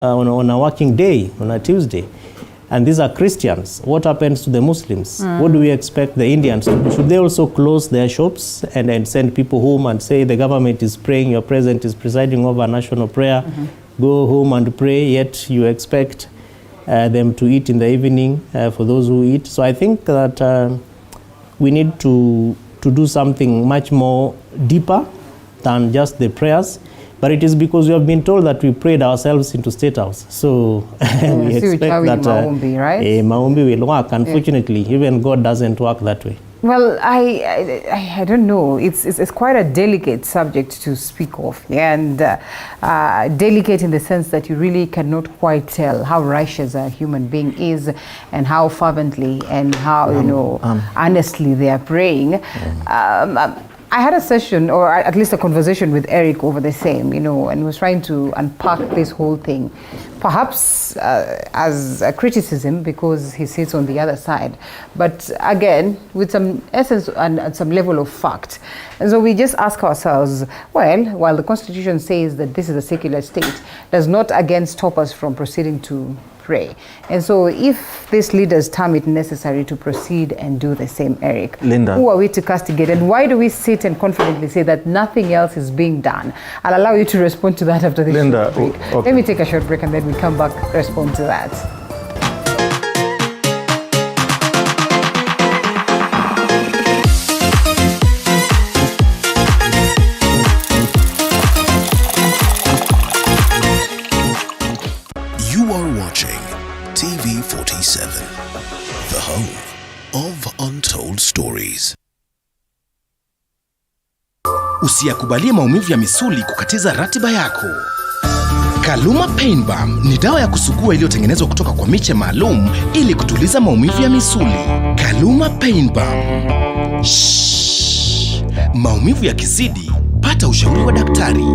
on a working day, on a Tuesday. And these are Christians. What happens to the Muslims? What do we expect the Indians to do? Should they also close their shops and send people home and say the government is praying, your president is presiding over national prayer, go home and pray, yet you expect them to eat in the evening for those who eat? So I think that we need to do something much more deeper than just the prayers. But it is because we have been told that we prayed ourselves into State House. So we expect that Maombi will work. Unfortunately, even God doesn't work that way. Well, I don't know. It's quite a delicate subject to speak of, and delicate in the sense that you really cannot quite tell how righteous a human being is, and how fervently and how honestly they are praying. I had a session, or at least a conversation with Eric over the same, and was trying to unpack this whole thing, perhaps as a criticism because he sits on the other side, but again, with some essence and some level of fact. And so we just ask ourselves, well, while the Constitution says that this is a secular state, does not again stop us from proceeding to pray. And so if these leaders term it necessary to proceed and do the same, Eric, Linda, who are we to castigate? And why do we sit and confidently say that nothing else is being done? I'll allow you to respond to that after this short break. Okay. Let me take a short break and then we come back, respond to that. The home of untold stories. Usiyakubalie maumivu ya misuli kukatiza ratiba yako. Kaluma Pain Balm ni dawa ya kusugua iliyotengenezwa kutoka kwa miche maalum ili kutuliza maumivu ya misuli. Kaluma Pain Balm. Maumivu yakizidi, pata ushauri wa daktari.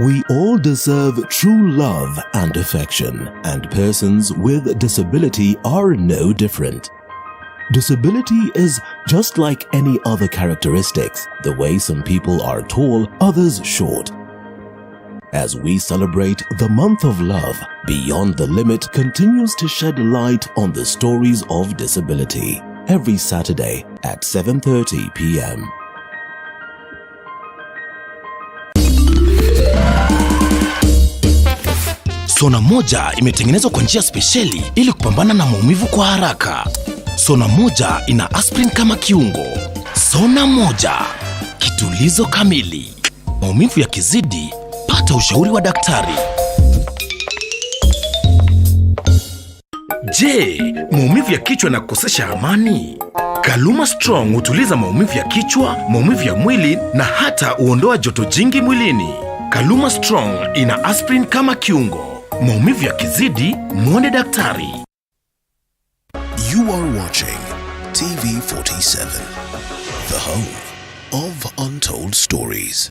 We all deserve true love and affection, and persons with disability are no different. Disability is just like any other characteristics. The way some people are tall, others short. As we celebrate the month of love, Beyond the Limit continues to shed light on the stories of disability every Saturday at 7:30 p.m. Sona moja imetengenezwa kwa njia spesheli ili kupambana na maumivu kwa haraka. Sona moja ina aspirin kama kiungo. Sona moja, kitulizo kamili. Maumivu yakizidi, pata ushauri wa daktari. Je, maumivu ya kichwa na kukosesha amani? Kaluma Strong hutuliza maumivu ya kichwa, maumivu ya mwili na hata huondoa joto jingi mwilini. Kaluma Strong ina aspirin kama kiungo. Maumivu yakizidi, muone daktari. You are watching TV47, the home of untold stories.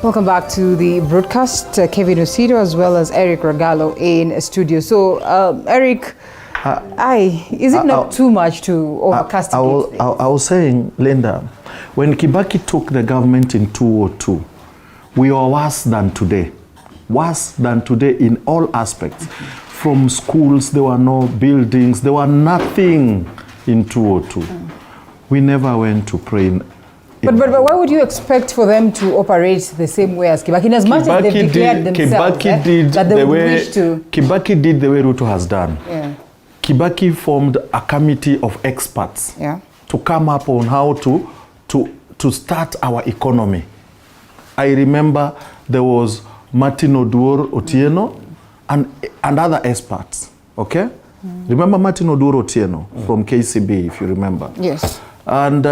Welcome back to the broadcast. Kevin Osido as well as Eric Ragalo in studio. So, Eric, is it not too much to overcastigate? I was saying, Linda, when Kibaki took the government in 2002, we were worse than today. Worse than today in all aspects. From schools, there were no buildings, there were nothing in 2002. We never went to pray. But why would you expect for them to operate the same way as Kibaki? In as much as they've declared themselves that they would wish to... Kibaki did the way Ruto has done. Yeah. Kibaki formed a committee of experts to come up on how to start our economy. I remember there was Martin Oduor Otieno and other experts, okay? Remember Martin Oduor Otieno from KCB, if you remember? Yes. And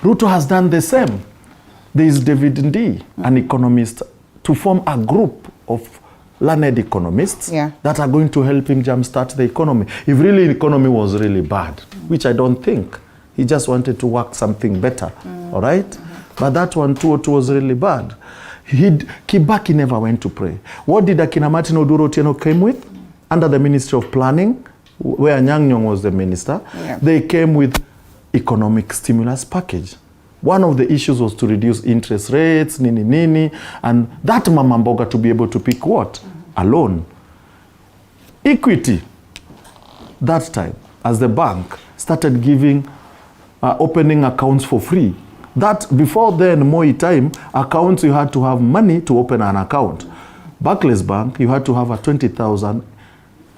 Ruto has done the same. There is David Ndii, an economist, to form a group of learned economists that are going to help him jumpstart the economy. If really the economy was really bad, which I don't think, he just wanted to work something better, all right? But that one too was really bad. Kibaki never went to pray. What did Akina Martin Oduro Otieno came with? Under the Ministry of Planning, where Anyang' Nyong'o was the minister, they came with economic stimulus package. One of the issues was to reduce interest rates, and that Mama Mboga to be able to pick what? A loan. Equity, that time, as the bank started giving, opening accounts for free. That before then, Moi time, accounts you had to have money to open an account. Barclays Bank, you had to have a 20,000,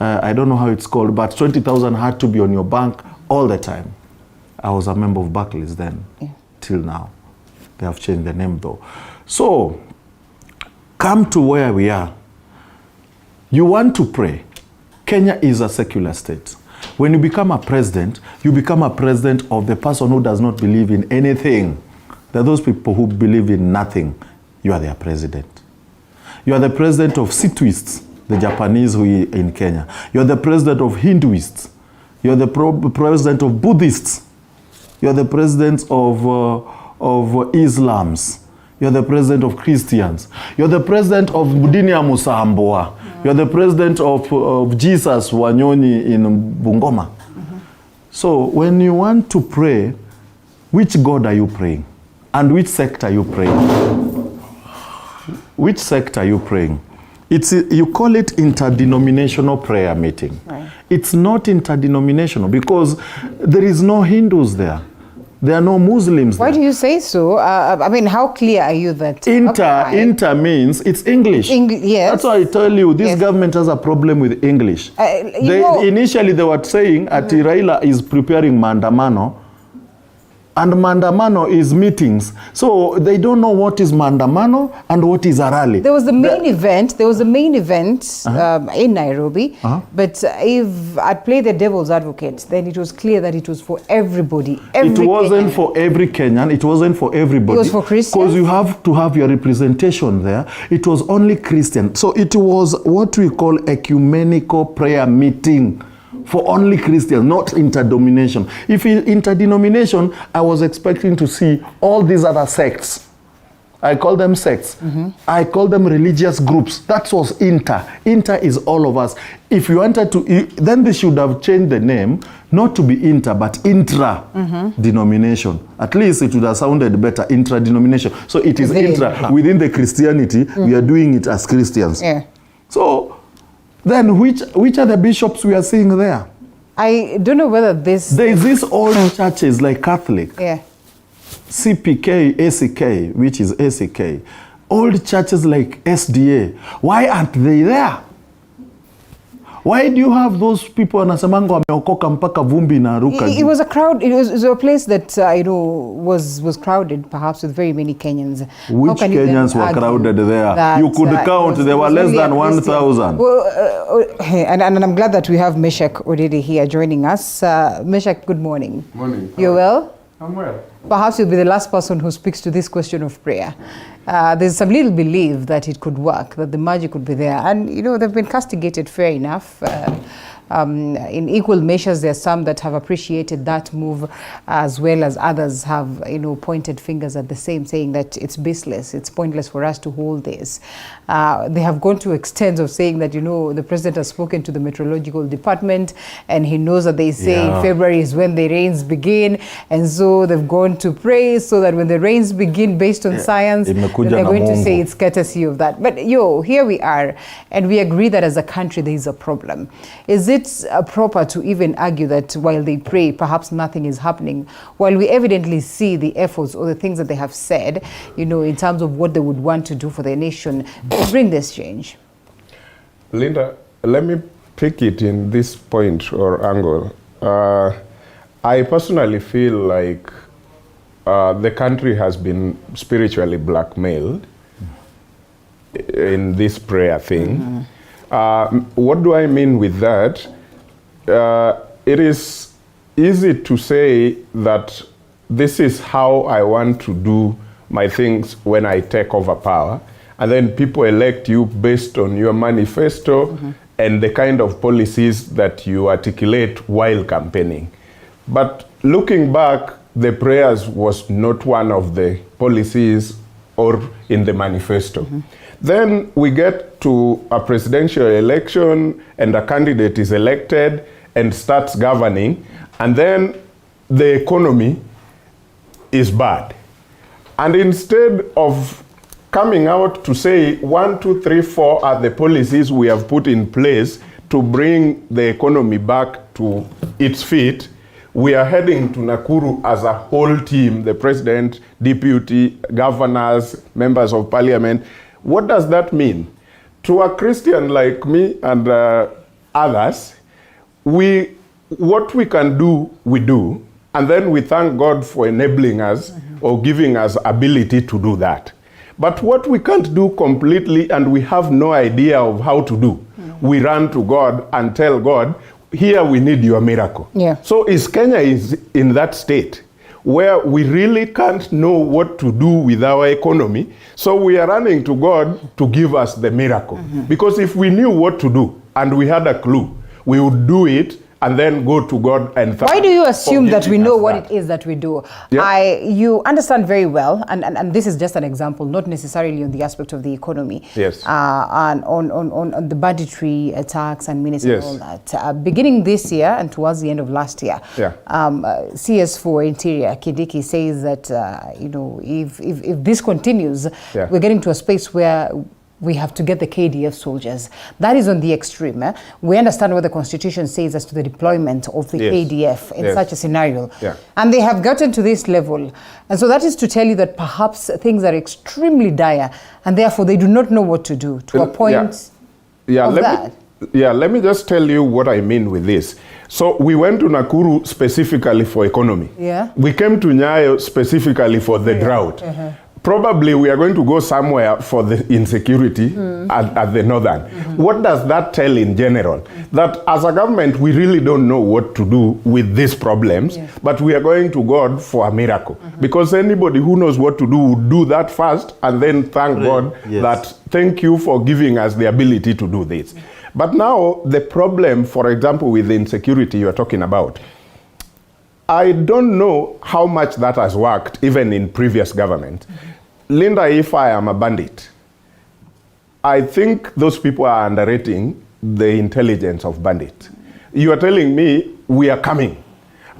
I don't know how it's called, but 20,000 had to be on your bank all the time. I was a member of Barclays then, till now. They have changed the name though. So, come to where we are. You want to pray. Kenya is a secular state. When you become a president, you become a president of the person who does not believe in anything. There are those people who believe in nothing. You are their president. You are the president of Situists, the Japanese who are in Kenya. You are the president of Hinduists. You are the president of Buddhists. You are the president of Islams. You are the president of Christians. You are the president of Budinia Musamboa. You are the president of Jesus Wanyoni in Bungoma. So when you want to pray, which God are you praying? And which sect are you praying? Which sect are you praying? You call it interdenominational prayer meeting. Right. It's not interdenominational because there is no Hindus there. There are no Muslims Why there. do you say so? I mean, how clear are you that? Inter means it's English. Yes. That's why I tell you, this government has a problem with English. Initially, they were saying Ati Raila is preparing Mandamano, and Mandamano is meetings. So they don't know what is Mandamano and what is a rally. There was the main event. There was a main event in Nairobi. But if I'd play the devil's advocate, then it was clear that it was for everybody. It wasn't for every Kenyan. It wasn't for everybody. It was for Christians. Because you have to have your representation there. It was only Christian. So it was what we call ecumenical prayer meeting. For only Christians, not interdenomination. If interdenomination, I was expecting to see all these other sects. I call them sects. I call them religious groups. That was inter. Inter is all of us. If you wanted to, then they should have changed the name, not to be inter, but intra-denomination. At least it would have sounded better, intra-denomination. So it is intra. Within the Christianity, we are doing it as Christians. So, then which are the bishops we are seeing there? I don't know whether this... There is these old churches like Catholic. CPK, ACK, which is ACK. Old churches like SDA. Why aren't they there? Why do you have those people wanasemanga wameokoka mpaka vumbi na ruka? It was a crowd. It was a place that was crowded, perhaps with very many Kenyans. Which Kenyans were crowded there? You could count. There were less than 1,000. Well, and I'm glad that we have Meshach Odede here joining us. Meshach, good morning. Morning. You're well? I'm well. Perhaps you'll be the last person who speaks to this question of prayer. There's some little belief that it could work, that the magic would be there. And, they've been castigated, fair enough. In equal measures, there are some that have appreciated that move, as well as others have, pointed fingers at the same, saying that it's baseless, it's pointless for us to hold this. They have gone to extents of saying that, the president has spoken to the meteorological department, and he knows that they say in February is when the rains begin, and so they've gone to pray so that when the rains begin based on science, then they're going to say it's courtesy of that. But here we are, and we agree that as a country there is a problem. Is it proper to even argue that while they pray, perhaps nothing is happening, while we evidently see the efforts or the things that they have said, in terms of what they would want to do for their nation to bring this change? Linda, let me pick it in this point or angle. I personally feel like the country has been spiritually blackmailed in this prayer thing. What do I mean with that? It is easy to say that this is how I want to do my things when I take over power, and then people elect you based on your manifesto and the kind of policies that you articulate while campaigning. But looking back, the prayers was not one of the policies or in the manifesto. Then we get to a presidential election and a candidate is elected and starts governing, and then the economy is bad. And instead of coming out to say 1, 2, 3, 4 are the policies we have put in place to bring the economy back to its feet, we are heading to Nakuru as a whole team, the president, deputy, governors, members of parliament. What does that mean? To a Christian like me and others, what we can do, we do, and then we thank God for enabling us or giving us ability to do that. But what we can't do completely and we have no idea of how to do, we run to God and tell God, here we need your miracle. Yeah. So Kenya is in that state where we really can't know what to do with our economy. So we are running to God to give us the miracle. Because if we knew what to do and we had a clue, we would do it and then go to God and why do you assume that we know what it is that we do? Yeah. You understand very well, and this is just an example, not necessarily on the aspect of the economy. Yes. And on the banditry attacks and menace yes. and all that. Beginning this year and towards the end of last year, CS for Interior, Kindiki, says that if this continues, we're getting to a space where we have to get the KDF soldiers. That is on the extreme. We understand what the Constitution says as to the deployment of the KDF in such a scenario. Yeah. And they have gotten to this level. And so that is to tell you that perhaps things are extremely dire and therefore they do not know what to do to a point of that. Let me just tell you what I mean with this. So we went to Nakuru specifically for economy. Yeah. We came to Nyayo specifically for the drought. Probably we are going to go somewhere for the insecurity at the northern. What does that tell in general? That as a government, we really don't know what to do with these problems, but we are going to God for a miracle. Because anybody who knows what to do would do that first and then thank God that thank you for giving us the ability to do this. But now the problem, for example, with the insecurity you are talking about, I don't know how much that has worked even in previous government. Linda, if I am a bandit, I think those people are underrating the intelligence of bandits. You are telling me we are coming,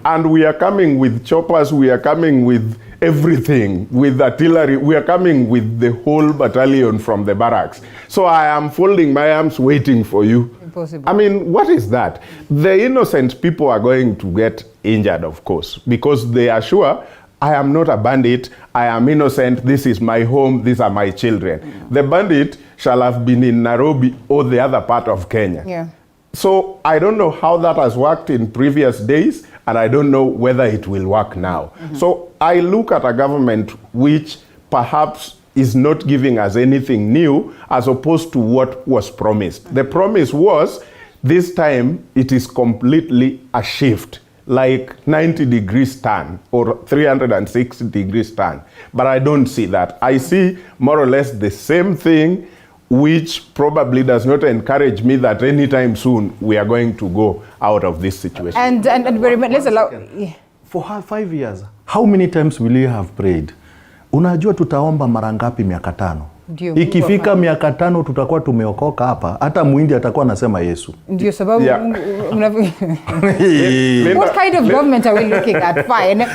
and we are coming with choppers, we are coming with everything, with artillery, we are coming with the whole battalion from the barracks. So I am folding my arms waiting for you. Impossible. I mean, what is that? The innocent people are going to get injured, of course, because they are sure, I am not a bandit, I am innocent, this is my home, these are my children. The bandit shall have been in Nairobi or the other part of Kenya. Yeah. So I don't know how that has worked in previous days, and I don't know whether it will work now. So I look at a government which perhaps is not giving us anything new as opposed to what was promised. The promise was, this time it is completely a shift, like 90 degrees turn or 360 degrees turn. But I don't see that. I see more or less the same thing, which probably does not encourage me that anytime soon we are going to go out of this situation. And let's allow... For 5 years, how many times will you have prayed? Unajua tutaomba mara ngapi miaka 5? Ikifika miaka 5 tutakuwa tumeokoka hapa, hata muindi atakuwa anasema Yesu. Ndio sababu what kind of government are we looking at? Fine.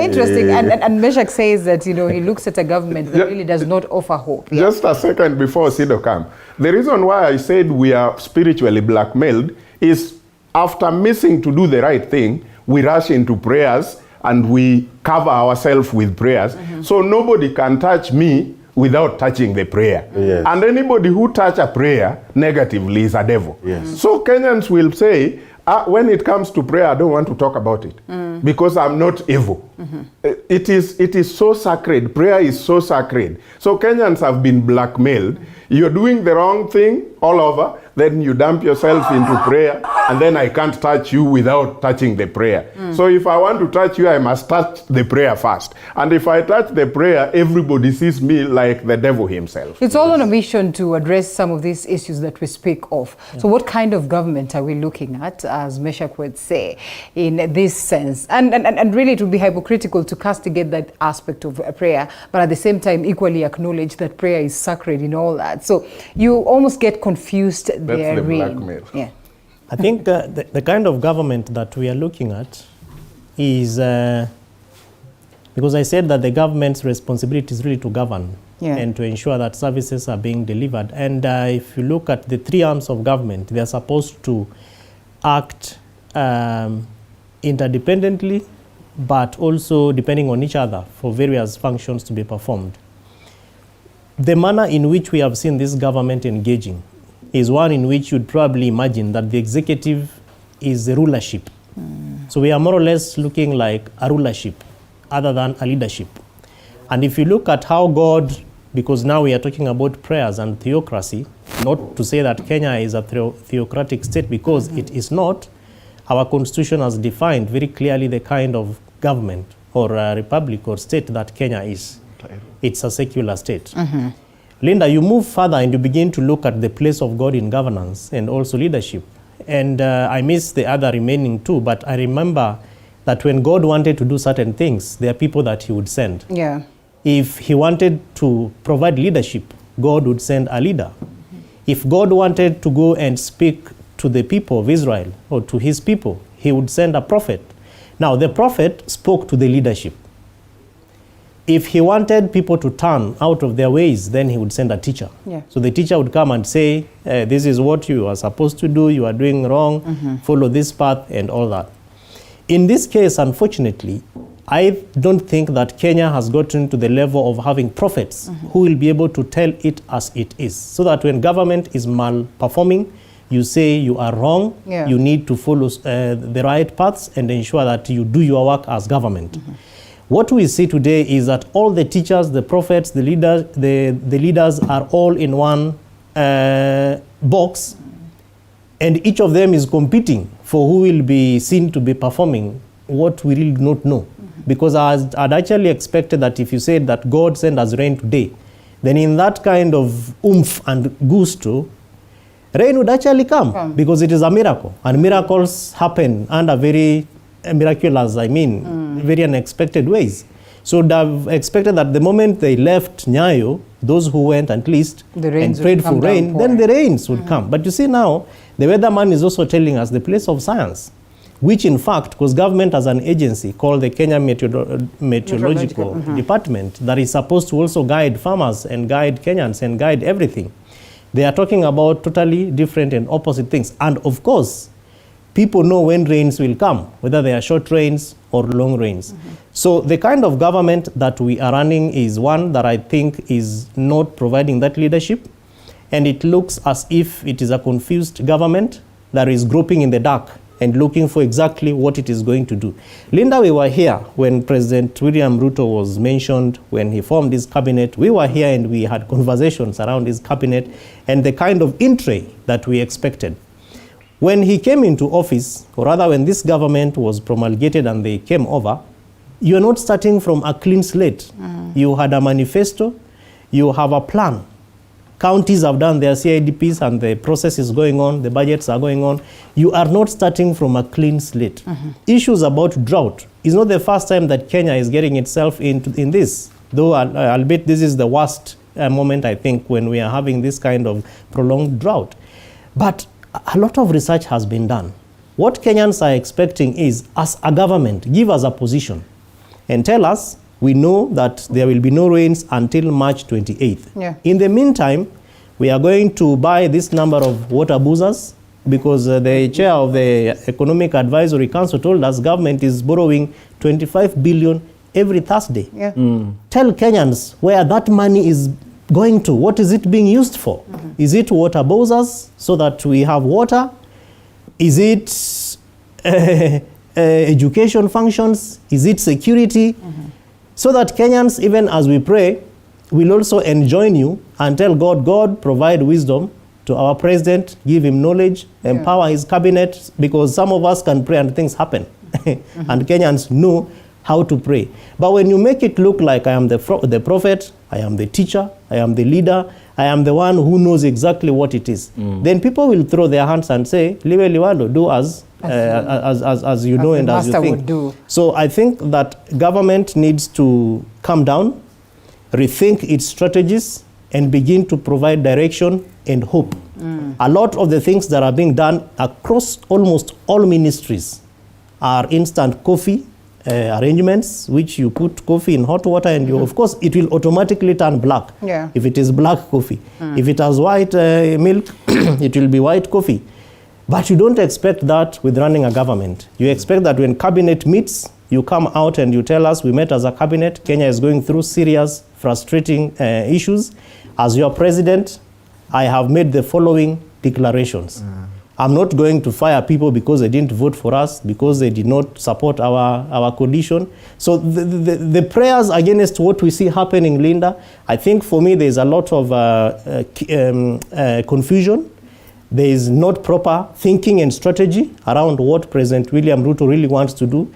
Interesting. And Meshach says that, he looks at a government that really does not offer hope. Yeah. Just a second before Sido come. The reason why I said we are spiritually blackmailed is after missing to do the right thing, we rush into prayers and we cover ourselves with prayers. So nobody can touch me without touching the prayer. Yes. And anybody who touch a prayer negatively is a devil. Yes. So Kenyans will say, when it comes to prayer, I don't want to talk about it because I'm not evil. It is so sacred. Prayer is so sacred. So Kenyans have been blackmailed. You're doing the wrong thing all over. then you dump yourself into prayer, and then I can't touch you without touching the prayer. So if I want to touch you, I must touch the prayer first. And if I touch the prayer, everybody sees me like the devil himself. It's all on a mission to address some of these issues that we speak of. So what kind of government are we looking at, as Meshach would say, in this sense? And really it would be hypocritical to castigate that aspect of prayer, but at the same time equally acknowledge that prayer is sacred in all that. So you almost get confused That's the blackmail. Yeah. I think the kind of government that we are looking at is, because I said that the government's responsibility is really to govern and to ensure that services are being delivered. And if you look at the three arms of government, they are supposed to act interdependently, but also depending on each other for various functions to be performed. The manner in which we have seen this government engaging is one in which you'd probably imagine that the executive is the rulership. So we are more or less looking like a rulership other than a leadership. And if you look at how God, because now we are talking about prayers and theocracy, not to say that Kenya is a theocratic state, because it is not. Our constitution has defined very clearly the kind of government or a republic or state that Kenya is. It's a secular state. Linda, you move further and you begin to look at the place of God in governance and also leadership. And I miss the other remaining two, but I remember that when God wanted to do certain things, there are people that he would send. Yeah. If he wanted to provide leadership, God would send a leader. If God wanted to go and speak to the people of Israel or to his people, he would send a prophet. Now, the prophet spoke to the leadership. If he wanted people to turn out of their ways, then he would send a teacher. Yeah. So the teacher would come and say, this is what you are supposed to do, you are doing wrong, follow this path and all that. In this case, unfortunately, I don't think that Kenya has gotten to the level of having prophets who will be able to tell it as it is. So that when government is malperforming, you say you are wrong, you need to follow the right paths and ensure that you do your work as government. What we see today is that all the teachers, the prophets, the leaders are all in one box, and each of them is competing for who will be seen to be performing what we really do not know. Because I'd actually expected that if you said that God sent us rain today, then in that kind of oomph and gusto, rain would actually come because it is a miracle. And miracles happen under very miraculous, very unexpected ways. So they've expected that the moment they left Nyayo, those who went at least and prayed for rain, then the rains would come. But you see now, the weatherman is also telling us the place of science, which in fact, because government has an agency called the Kenya Meteorological Department that is supposed to also guide farmers and guide Kenyans and guide everything. They are talking about totally different and opposite things. And of course, people know when rains will come, whether they are short rains or long rains. So the kind of government that we are running is one that I think is not providing that leadership. And it looks as if it is a confused government that is groping in the dark and looking for exactly what it is going to do. Linda, we were here when President William Ruto was mentioned, when he formed his cabinet. We were here and we had conversations around his cabinet and the kind of entree that we expected. When he came into office, or rather when this government was promulgated and they came over, you are not starting from a clean slate. You had a manifesto, you have a plan. Counties have done their CIDPs and the process is going on, the budgets are going on. You are not starting from a clean slate. Issues about drought is not the first time that Kenya is getting itself in this, though albeit this is the worst moment, I think, when we are having this kind of prolonged drought. But a lot of research has been done. What Kenyans are expecting is, as a government, give us a position and tell us, we know that there will be no rains until March 28th. In the meantime, we are going to buy this number of water boozers because the chair of the Economic Advisory Council told us government is borrowing 25 billion every Thursday. Tell Kenyans where that money is going to. What is it being used for? Is it water boozers so that we have water? Is it education functions? Is it security? So that Kenyans, even as we pray, will also enjoin you and tell God, God, provide wisdom to our president, give him knowledge, empower his cabinet, because some of us can pray and things happen. And Kenyans know how to pray. But when you make it look like I am the prophet, I am the teacher, I am the leader, I am the one who knows exactly what it is, then people will throw their hands and say, Liwe Liwalo, do as you know and as you think. Do. So I think that government needs to calm down, rethink its strategies, and begin to provide direction and hope. A lot of the things that are being done across almost all ministries are instant coffee arrangements, which you put coffee in hot water and you, of course, it will automatically turn black if it is black coffee. If it has white milk, it will be white coffee. But you don't expect that with running a government. You expect that when cabinet meets, you come out and you tell us, we met as a cabinet, Kenya is going through serious, frustrating issues. As your president, I have made the following declarations. I'm not going to fire people because they didn't vote for us, because they did not support our coalition. So the prayers against what we see happening, Linda, I think for me there's a lot of confusion. There is not proper thinking and strategy around what President William Ruto really wants to do.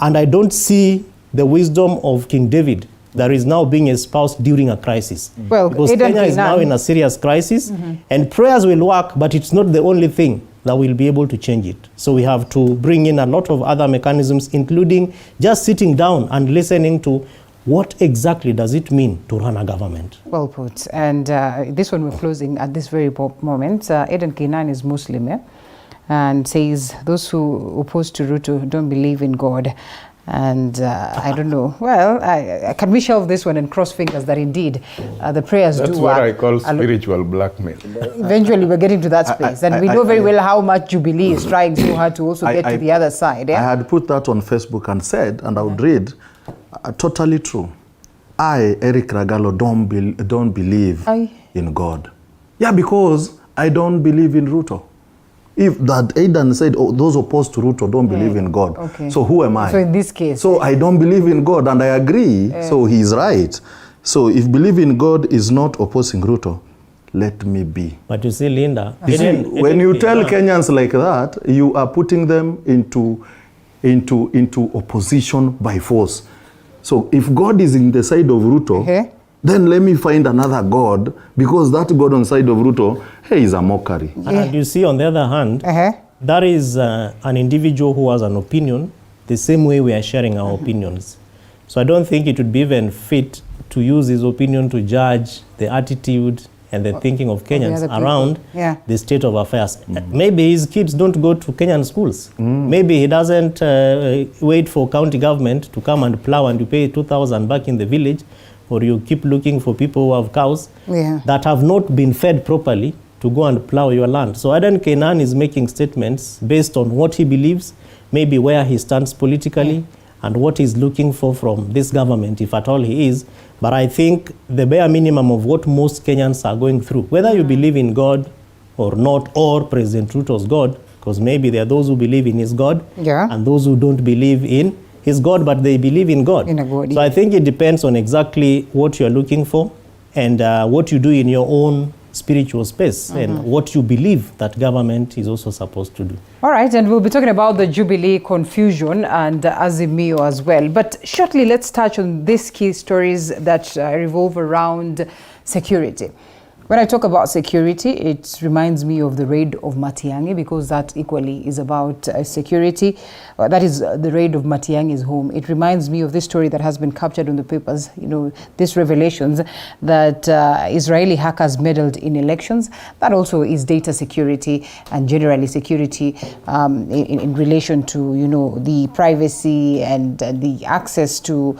And I don't see the wisdom of King David that is now being espoused during a crisis. Well, because Kenya is now in a serious crisis, and prayers will work, but it's not the only thing that will be able to change it. So we have to bring in a lot of other mechanisms, including just sitting down and listening to what exactly does it mean to run a government. Well put. And this one we're closing at this very moment. Eden Kainan is Muslim, and says those who oppose to Ruto don't believe in God. And I don't know. Well, can we shelve this one and cross fingers that indeed the prayers do work? That's what I call spiritual blackmail. Eventually, we're getting to that space. And we know very well how much Jubilee is trying so hard to also get to the other side. I had put that on Facebook and said, and I would read, totally true. I, Eric Ragalo, don't believe in God. Yeah, because I don't believe in Ruto. If that Aidan said, oh, those opposed to Ruto don't believe in God. Okay. So who am I? So in this case. So I don't believe in God, and I agree. So he's right. So if believing in God is not opposing Ruto, let me be. But you see, Linda, when you tell Kenyans like that, you are putting them into opposition by force. So if God is in the side of Ruto, then let me find another God, because that God on the side of Ruto, hey, is a mockery. And you see, on the other hand, that is an individual who has an opinion the same way we are sharing our opinions. So I don't think it would be even fit to use his opinion to judge the attitude and the thinking of Kenyans around the state of affairs. Maybe his kids don't go to Kenyan schools. Maybe he doesn't wait for county government to come and plow and you pay 2,000 back in the village, or you keep looking for people who have cows that have not been fed properly to go and plow your land. So Eden Kainan is making statements based on what he believes, maybe where he stands politically, and what he's looking for from this government, if at all he is. But I think the bare minimum of what most Kenyans are going through, whether you believe in God or not, or President Ruto's God, because maybe there are those who believe in his God, and those who don't believe in his God, but they believe in God. So I think it depends on exactly what you're looking for and what you do in your own spiritual space and what you believe that government is also supposed to do. All right, and we'll be talking about the Jubilee confusion and Azimio as well. But shortly, let's touch on these key stories that revolve around security. When I talk about security, it reminds me of the raid of Matiang'i, because that equally is about security. That is the raid of Matiang'i's home. It reminds me of this story that has been captured on the papers, you know, these revelations that Israeli hackers meddled in elections. That also is data security and generally security in relation to, you know, the privacy and the access to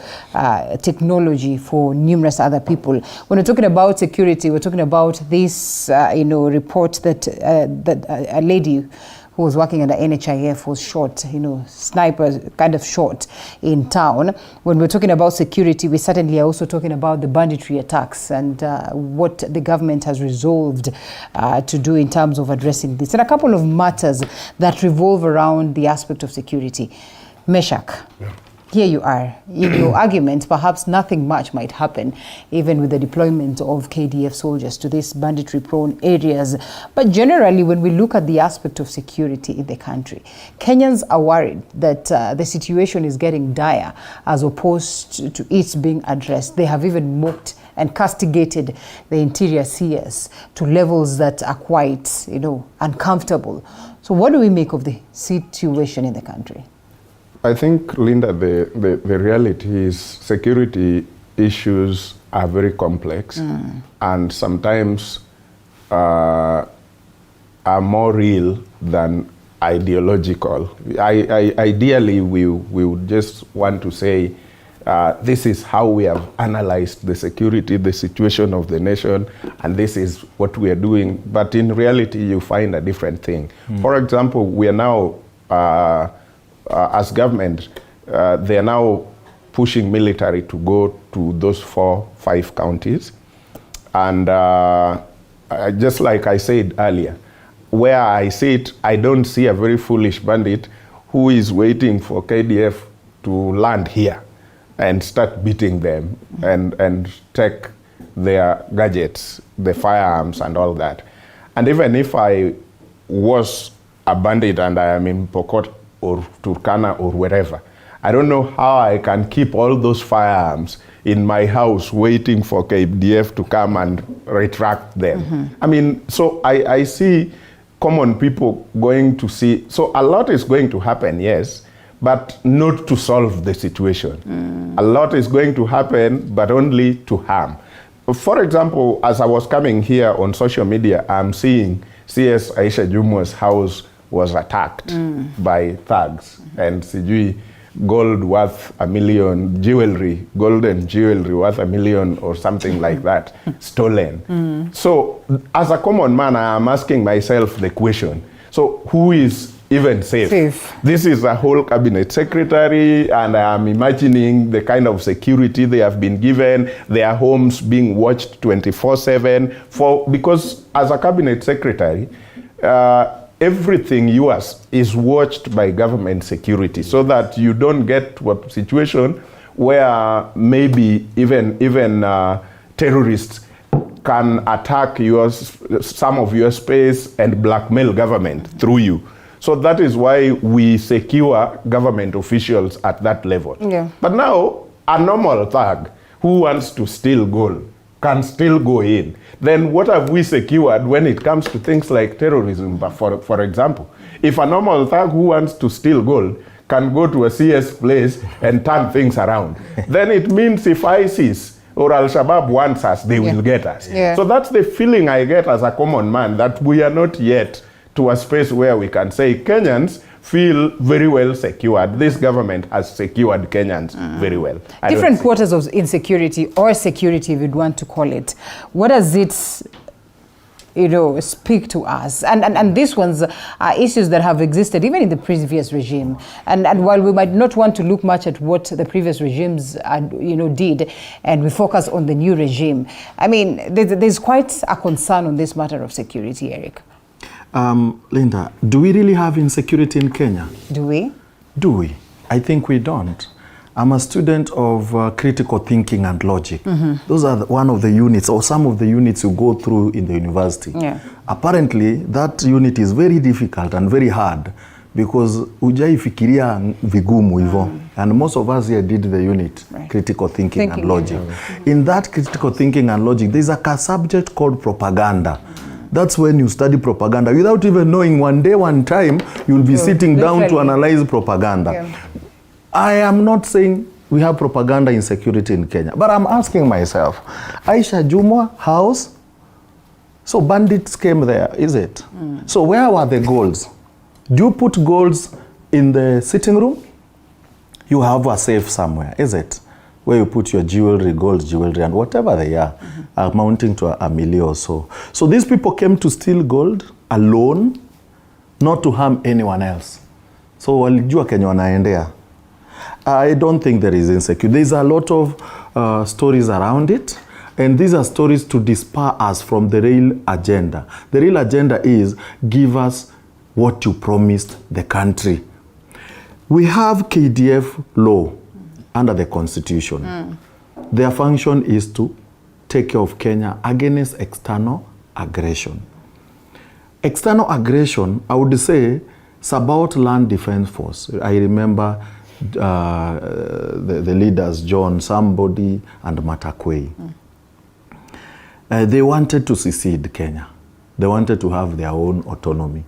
technology for numerous other people. When we're talking about security, we're talking about this, report that a lady who was working at the NHIF was shot, sniper kind of shot in town. When we're talking about security, we certainly are also talking about the banditry attacks and what the government has resolved to do in terms of addressing this. And a couple of matters that revolve around the aspect of security. Meshach. here you are. In your argument, perhaps nothing much might happen, even with the deployment of KDF soldiers to these banditry-prone areas. But generally, when we look at the aspect of security in the country, Kenyans are worried that the situation is getting dire as opposed to it being addressed. They have even mocked and castigated the interior CS to levels that are quite, uncomfortable. So what do we make of the situation in the country? I think, Linda, the reality is security issues are very complex and sometimes are more real than ideological. Ideally, we would just want to say, this is how we have analyzed the security, the situation of the nation, and this is what we are doing. But in reality, you find a different thing. For example, we are now, as government, they are now pushing military to go to those 4-5 counties. And just like I said earlier, where I sit, I don't see a very foolish bandit who is waiting for KDF to land here and start beating them and take their gadgets, the firearms and all that. And even if I was a bandit and I am in Pokot or Turkana or wherever, I don't know how I can keep all those firearms in my house waiting for KDF to come and retract them. I mean, so I see common people going to see, so a lot is going to happen, yes, but not to solve the situation. A lot is going to happen, but only to harm. For example, as I was coming here on social media, I'm seeing CS Aisha Jumwa's house was attacked by thugs, and sijui gold worth $1 million, jewelry, golden jewelry worth $1 million or something like that, stolen. So as a common man, I am asking myself the question, so who is even safe? This is a whole cabinet secretary, and I am imagining the kind of security they have been given, their homes being watched 24/7. Because as a cabinet secretary, everything yours is watched by government security, so that you don't get what situation where maybe even terrorists can attack some of your space and blackmail government through you. So that is why we secure government officials at that level. But now, a normal thug who wants to steal gold can still go in. Then what have we secured when it comes to things like terrorism? For example, if a normal thug who wants to steal gold can go to a CS place and turn things around, then it means if ISIS or Al-Shabaab wants us, they will get us. So that's the feeling I get as a common man, that we are not yet to a space where we can say Kenyans feel very well secured. This government has secured Kenyans very well. Different quarters of insecurity or security, if you'd want to call it. What does it, speak to us? And these ones are issues that have existed even in the previous regime. And while we might not want to look much at what the previous regimes, did, and we focus on the new regime, I mean, there's quite a concern on this matter of security, Eric. Linda, do we really have insecurity in Kenya? Do we? Do we? I think we don't. I'm a student of critical thinking and logic. Those are one of the units, or some of the units you go through in the university. Apparently, that unit is very difficult and very hard because hujaifikiria vigumu hivyo. And most of us here did the unit, critical thinking and logic. In that critical thinking and logic, there's a subject called propaganda. That's when you study propaganda. Without even knowing, one day, one time, you'll be sitting down to analyze propaganda. I am not saying we have propaganda insecurity in Kenya, but I'm asking myself, Aisha Jumwa house, so bandits came there, is it? So where were the goals? Do you put goals in the sitting room? You have a safe somewhere, is it? Where you put your jewelry, gold jewelry, and whatever they are, amounting to $1 million or so. So these people came to steal gold alone, not to harm anyone else. So walijua Kenya wanaendea. I don't think there is insecurity. There's a lot of stories around it, and these are stories to disper us from the real agenda. The real agenda is, give us what you promised the country. We have KDF law. under the constitution. Their function is to take care of Kenya against external aggression. External aggression, I would say, it's about Land Defense Force. I remember the leaders, John Somebody and Matakwei. They wanted to secede Kenya. They wanted to have their own autonomy.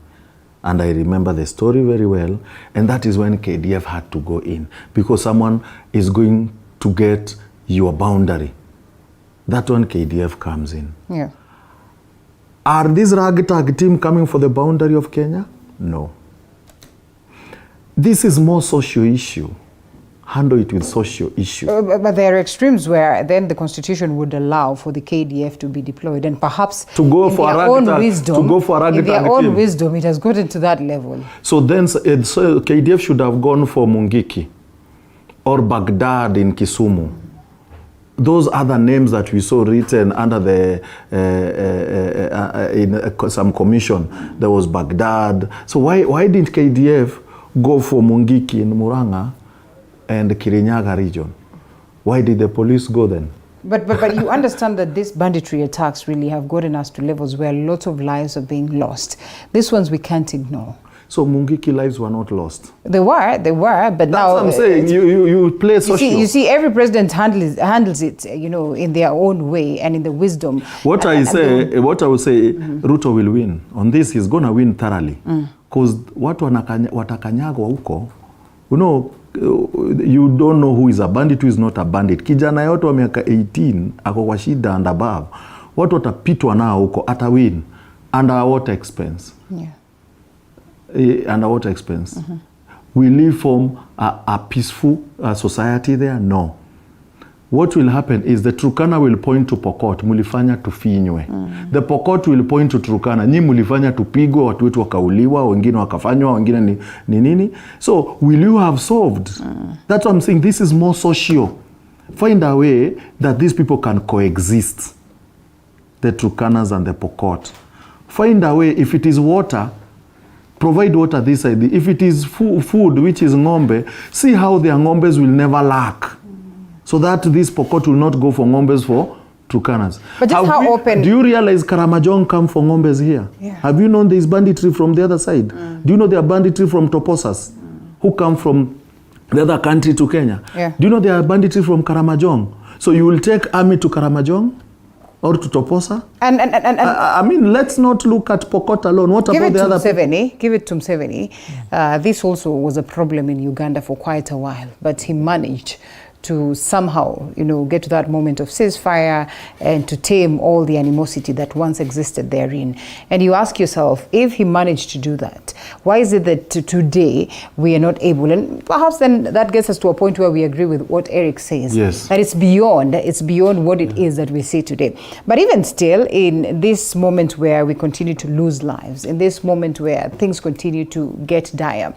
And I remember the story very well. And that is when KDF had to go in, because someone is going to get your boundary. That's when KDF comes in. Yeah. Are this ragtag team coming for the boundary of Kenya? No. This is more social issue. Handle it with social issue. But there are extremes where then the constitution would allow for the KDF to be deployed, and perhaps to go for in their own wisdom, it has gotten to that level. So then so KDF should have gone for Mungiki or Baghdad in Kisumu. Those other names that we saw written under the in some commission, there was Baghdad. So why didn't KDF go for Mungiki in Muranga and the Kirinyaga region? Why did the police go then? But you understand that these banditry attacks really have gotten us to levels where lots of lives are being lost. These ones we can't ignore. So Mungiki lives were not lost. They were, but that's now what I'm saying. You play social. You see, every president handles it, in their own way and in the wisdom. What I would say, Ruto will win on this. He's gonna win thoroughly, because watu watakanyagwa huko, you don't know who is a bandit, who is not a bandit. Kijana yote wa miaka 18 ako kwa shida and above, watu watapitwa nao huko, ata win under what expense? Yeah. Under what expense? Will we form a peaceful society there? No. What will happen is the Turkana will point to Pokot, mulifanya tufinywe. The Pokot will point to Turkana, nyi mulifanya tupigwe, watu wetu wakauliwa, wengine wakafanywa, wengine ni nini. So will you have solved? That's what I'm saying. This is more social. Find a way that these people can coexist, the Turkanas and the Pokot. Find a way. If it is water, provide water this side. If it is food, which is ng'ombe, see how their ng'ombes will never lack. So that this Pokot will not go for ng'ombes for Turkanas. But just open... Do you realize Karamajong come for ng'ombes here? Yeah. Have you known there is banditry from the other side? Do you know there are banditry from Toposas who come from the other country to Kenya? Yeah. Do you know there are banditry from Karamajong? So you will take army to Karamajong or to Toposa? And I mean, let's not look at Pokot alone. What about the other people? Give it to Museveni. This also was a problem in Uganda for quite a while, but he managed to somehow, get to that moment of ceasefire and to tame all the animosity that once existed therein. And you ask yourself, if he managed to do that, why is it that today we are not able? And perhaps then that gets us to a point where we agree with what Eric says. Yes. That it's beyond what it is that we see today. But even still, in this moment where we continue to lose lives, in this moment where things continue to get dire,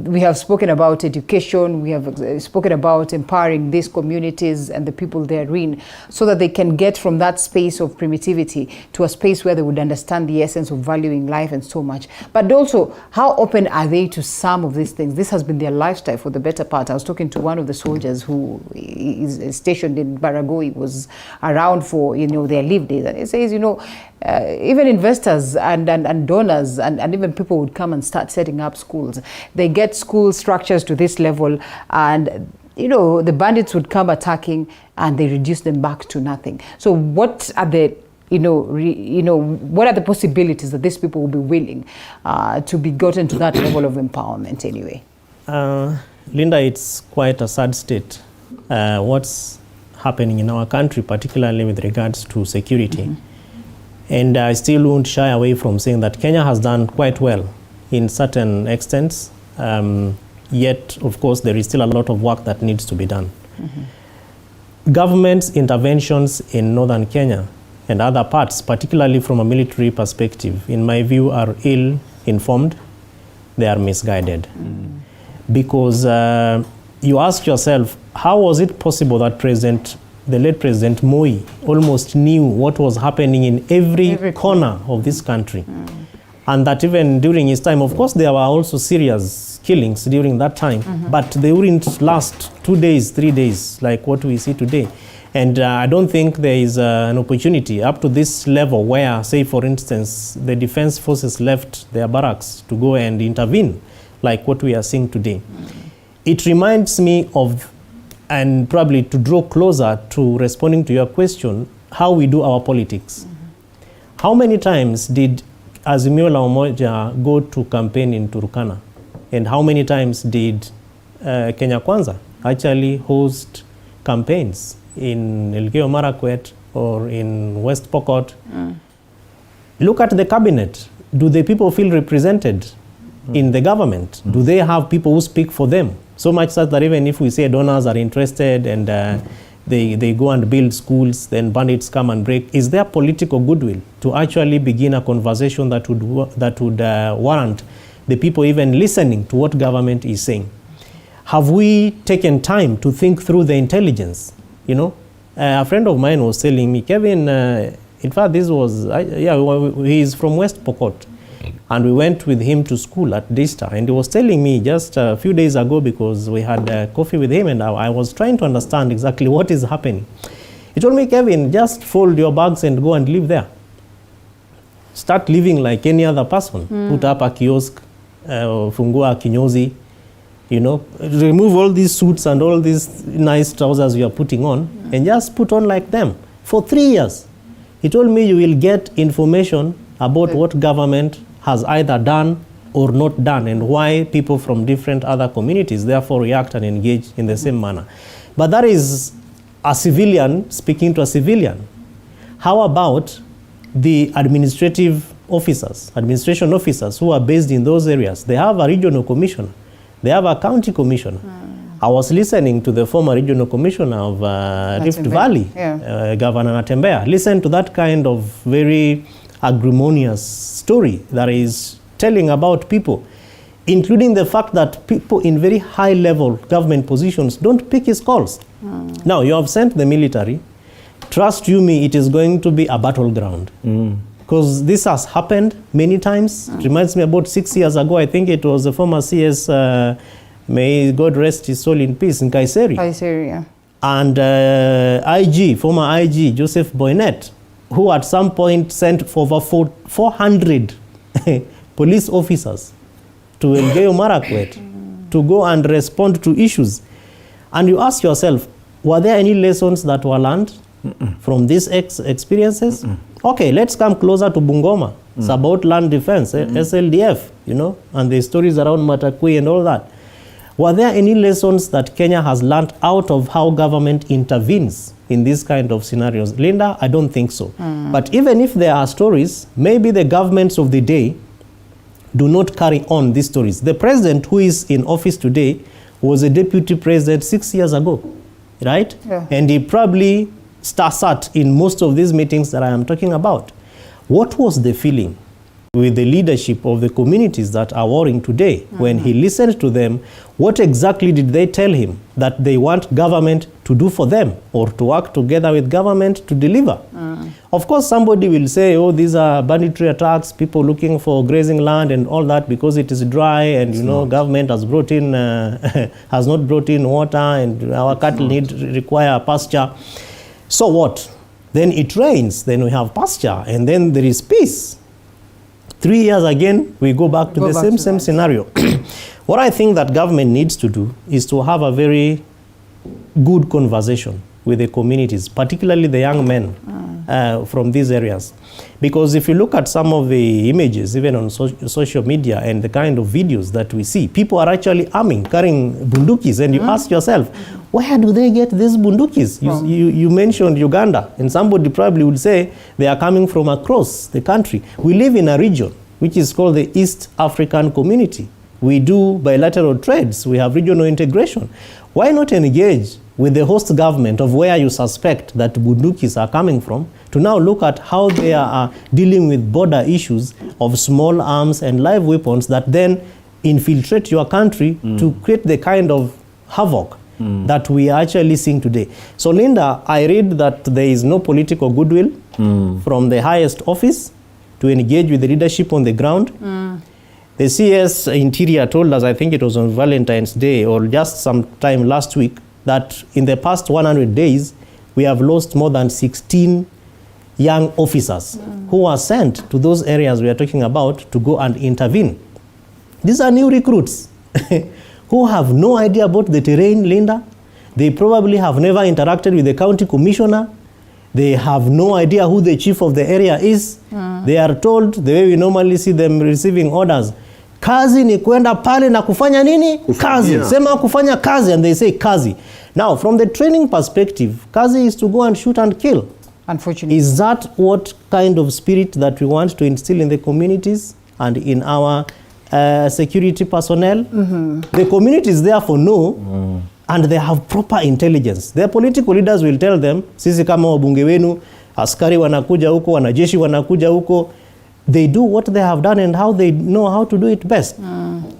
we have spoken about education, we have spoken about empowering these communities and the people therein so that they can get from that space of primitivity to a space where they would understand the essence of valuing life and so much. But also, how open are they to some of these things? This has been their lifestyle for the better part. I was talking to one of the soldiers who is stationed in Baragoi, was around for their leave days, and he says, even investors and donors and even people would come and start setting up schools. They get school structures to this level, and the bandits would come attacking and they reduce them back to nothing. So what are the what are the possibilities that these people will be willing to be gotten to that level of empowerment anyway? Linda, it's quite a sad state. What's happening in our country, particularly with regards to security. And I still won't shy away from saying that Kenya has done quite well in certain extents. Yet, of course, there is still a lot of work that needs to be done. Government's interventions in northern Kenya and other parts, particularly from a military perspective, in my view, are ill-informed. They are misguided. Because you ask yourself, how was it possible that the late President Moi almost knew what was happening in every corner of this country? And that even during his time, of course, there were also serious killings during that time, but they wouldn't last 2 days, 3 days, like what we see today. And I don't think there is an opportunity up to this level where, say, for instance, the defense forces left their barracks to go and intervene, like what we are seeing today. It reminds me of, and probably to draw closer to responding to your question, how we do our politics. How many times did Azimio la Umoja go to campaign in Turkana? And how many times did Kenya Kwanza actually host campaigns in Elgeyo Marakwet or in West Pokot? Look at the cabinet. Do the people feel represented in the government? Do they have people who speak for them? So much so that even if we say donors are interested and they go and build schools, then bandits come and break. Is there political goodwill to actually begin a conversation that would warrant the people even listening to what government is saying? Have we taken time to think through the intelligence? You know, a friend of mine was telling me, Kevin, in fact, this was, he's from West Pokot. And we went with him to school at Dista. And he was telling me just a few days ago, because we had coffee with him and I was trying to understand exactly what is happening. He told me, Kevin, just fold your bags and go and live there. Start living like any other person. Put up a kiosk, fungua kinyozi, you know, remove all these suits and all these nice trousers you are putting on and just put on like them for 3 years. He told me you will get information about what government has either done or not done and why people from different other communities therefore react and engage in the same manner. But that is a civilian speaking to a civilian. How about the administration officers who are based in those areas? They have a regional commissioner. They have a county commissioner. I was listening to the former regional commissioner of Rift Valley, Governor Natembea. Listen to that kind of very acrimonious story that is telling about people, including the fact that people in very high-level government positions don't pick his calls. Now, you have sent the military. Trust you me, it is going to be a battleground. Because this has happened many times. It reminds me about 6 years ago, I think it was the former CS, may God rest his soul in peace, in Kaiseri. Kaiseri, yeah. And former IG, Joseph Boynet, who at some point sent over 400 police officers to Elgeyo Marakwet to go and respond to issues. And you ask yourself, were there any lessons that were learned from these experiences? Okay, let's come closer to Bungoma. It's about land defense, SLDF, you know, and the stories around Matakui and all that. Were there any lessons that Kenya has learned out of how government intervenes in these kind of scenarios? Linda, I don't think so. But even if there are stories, maybe the governments of the day do not carry on these stories. The president who is in office today was a deputy president 6 years ago, right? Yeah. And he probably sat in most of these meetings that I am talking about. What was the feeling with the leadership of the communities that are warring today when he listened to them? What exactly did they tell him that they want government to do for them or to work together with government to deliver? Of course, somebody will say, oh, these are banditry attacks, people looking for grazing land and all that because it is dry and, you know, government has brought in, has not brought in water and our cattle require pasture. So what? Then it rains, then we have pasture, and then there is peace. 3 years again, we go back to the same scenario. What I think that government needs to do is to have a very good conversation with the communities, particularly the young men from these areas. Because if you look at some of the images, even on social media and the kind of videos that we see, people are actually arming, carrying bundukis, and you ask yourself, where do they get these bundukis? You mentioned Uganda, and somebody probably would say they are coming from across the country. We live in a region which is called the East African Community. We do bilateral trades. We have regional integration. Why not engage with the host government of where you suspect that bundukis are coming from to now look at how they are dealing with border issues of small arms and live weapons that then infiltrate your country to create the kind of havoc that we are actually seeing today. So, Linda, I read that there is no political goodwill from the highest office. to engage with the leadership on the ground. The CS Interior told us, I think it was on Valentine's Day or just sometime last week, that in the past 100 days, we have lost more than 16 young officers who are sent to those areas we are talking about to go and intervene. These are new recruits who have no idea about the terrain, Linda. They probably have never interacted with the county commissioner. They have no idea who the chief of the area is. They are told, the way we normally see them receiving orders, kazi ni kwenda pale na kufanya nini? Kazi. Sema kufanya kazi, and they say kazi. Now, from the training perspective, kazi is to go and shoot and kill. Unfortunately. Is that what kind of spirit that we want to instill in the communities and in our security personnel? The communities therefore know and they have proper intelligence. Their political leaders will tell them, sisi kama wabunge wenu, askari wanakuja huko, wanajeshi wanakuja huko. They do what they have done and how they know how to do it best.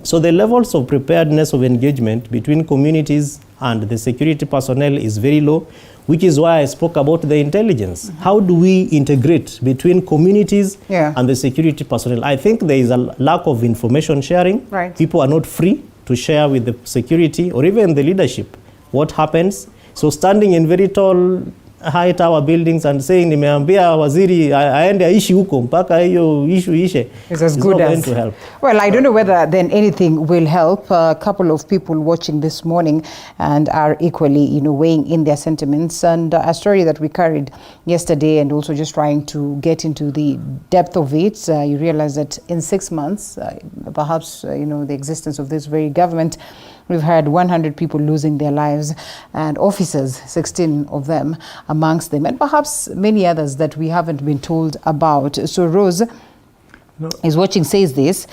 So the levels of preparedness of engagement between communities and the security personnel is very low, which is why I spoke about the intelligence. How do we integrate between communities and the security personnel? I think there is a lack of information sharing. Right. People are not free to share with the security or even the leadership what happens. So standing in very tall high tower buildings and saying nimeambia waziri aende aishi huko mpaka hiyo issue ishe is as good as to help. Well, I don't know whether then anything will help. A couple of people watching this morning and are equally, weighing in their sentiments, and a story that we carried yesterday and also just trying to get into the depth of it. You realize that in 6 months, perhaps, the existence of this very government, we've had 100 people losing their lives and officers, 16 of them amongst them, and perhaps many others that we haven't been told about. So Rose is watching, says this,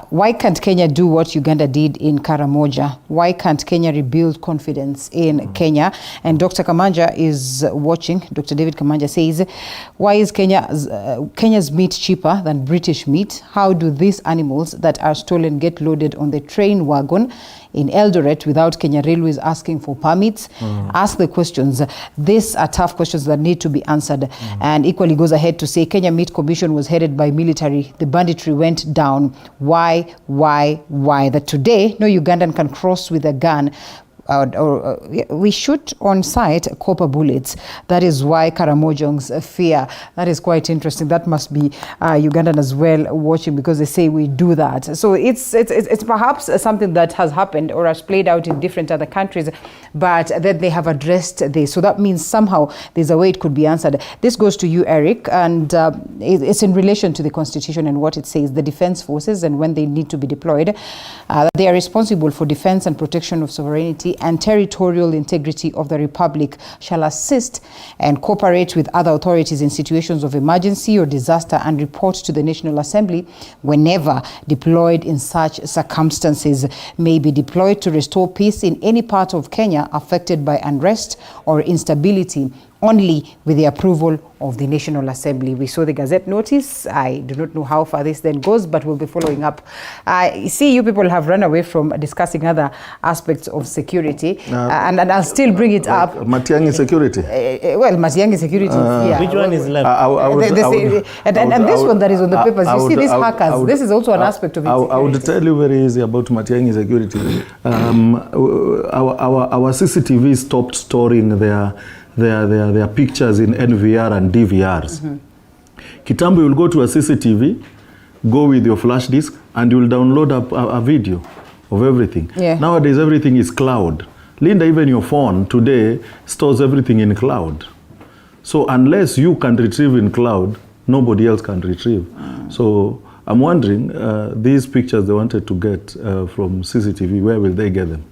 why can't Kenya do what Uganda did in Karamoja? Why can't Kenya rebuild confidence in Kenya? And Dr. Kamanja is watching. Dr. David Kamanja says, why is Kenya's meat cheaper than British meat? How do these animals that are stolen get loaded on the train wagon in Eldoret without Kenya Railways asking for permits? Ask the questions. These are tough questions that need to be answered. And equally goes ahead to say, Kenya Meat Commission was headed by military. The banditry went down. Why? That today, no Ugandan can cross with a gun. We shoot on sight copper bullets. That is why Karamojongs fear. That is quite interesting. That must be Ugandan as well watching, because they say we do that. So it's perhaps something that has happened or has played out in different other countries, but that they have addressed this. So that means somehow there's a way it could be answered. This goes to you, Eric, and it's in relation to the Constitution and what it says. The defense forces, and when they need to be deployed, they are responsible for defense and protection of sovereignty and territorial integrity of the Republic, shall assist and cooperate with other authorities in situations of emergency or disaster, and report to the National Assembly whenever deployed in such circumstances. May be deployed to restore peace in any part of Kenya affected by unrest or instability, only with the approval of the National Assembly. We saw the Gazette notice. I do not know how far this then goes, but we'll be following up. I see you people have run away from discussing other aspects of security, and I'll still bring it up. Matiang'i security? Well, Matiang'i security, yeah. Which one is left? And this one that is on the papers, you see these hackers, this is also an aspect of it. I would tell you very easy about Matiang'i security. Our CCTV stopped storing their pictures in NVR and DVRs. Kitambo, you'll go to a CCTV, go with your flash disk, and you'll download a video of everything. Nowadays, everything is cloud. Linda, even your phone today stores everything in cloud. So unless you can retrieve in cloud, nobody else can retrieve. So I'm wondering, these pictures they wanted to get from CCTV, where will they get them?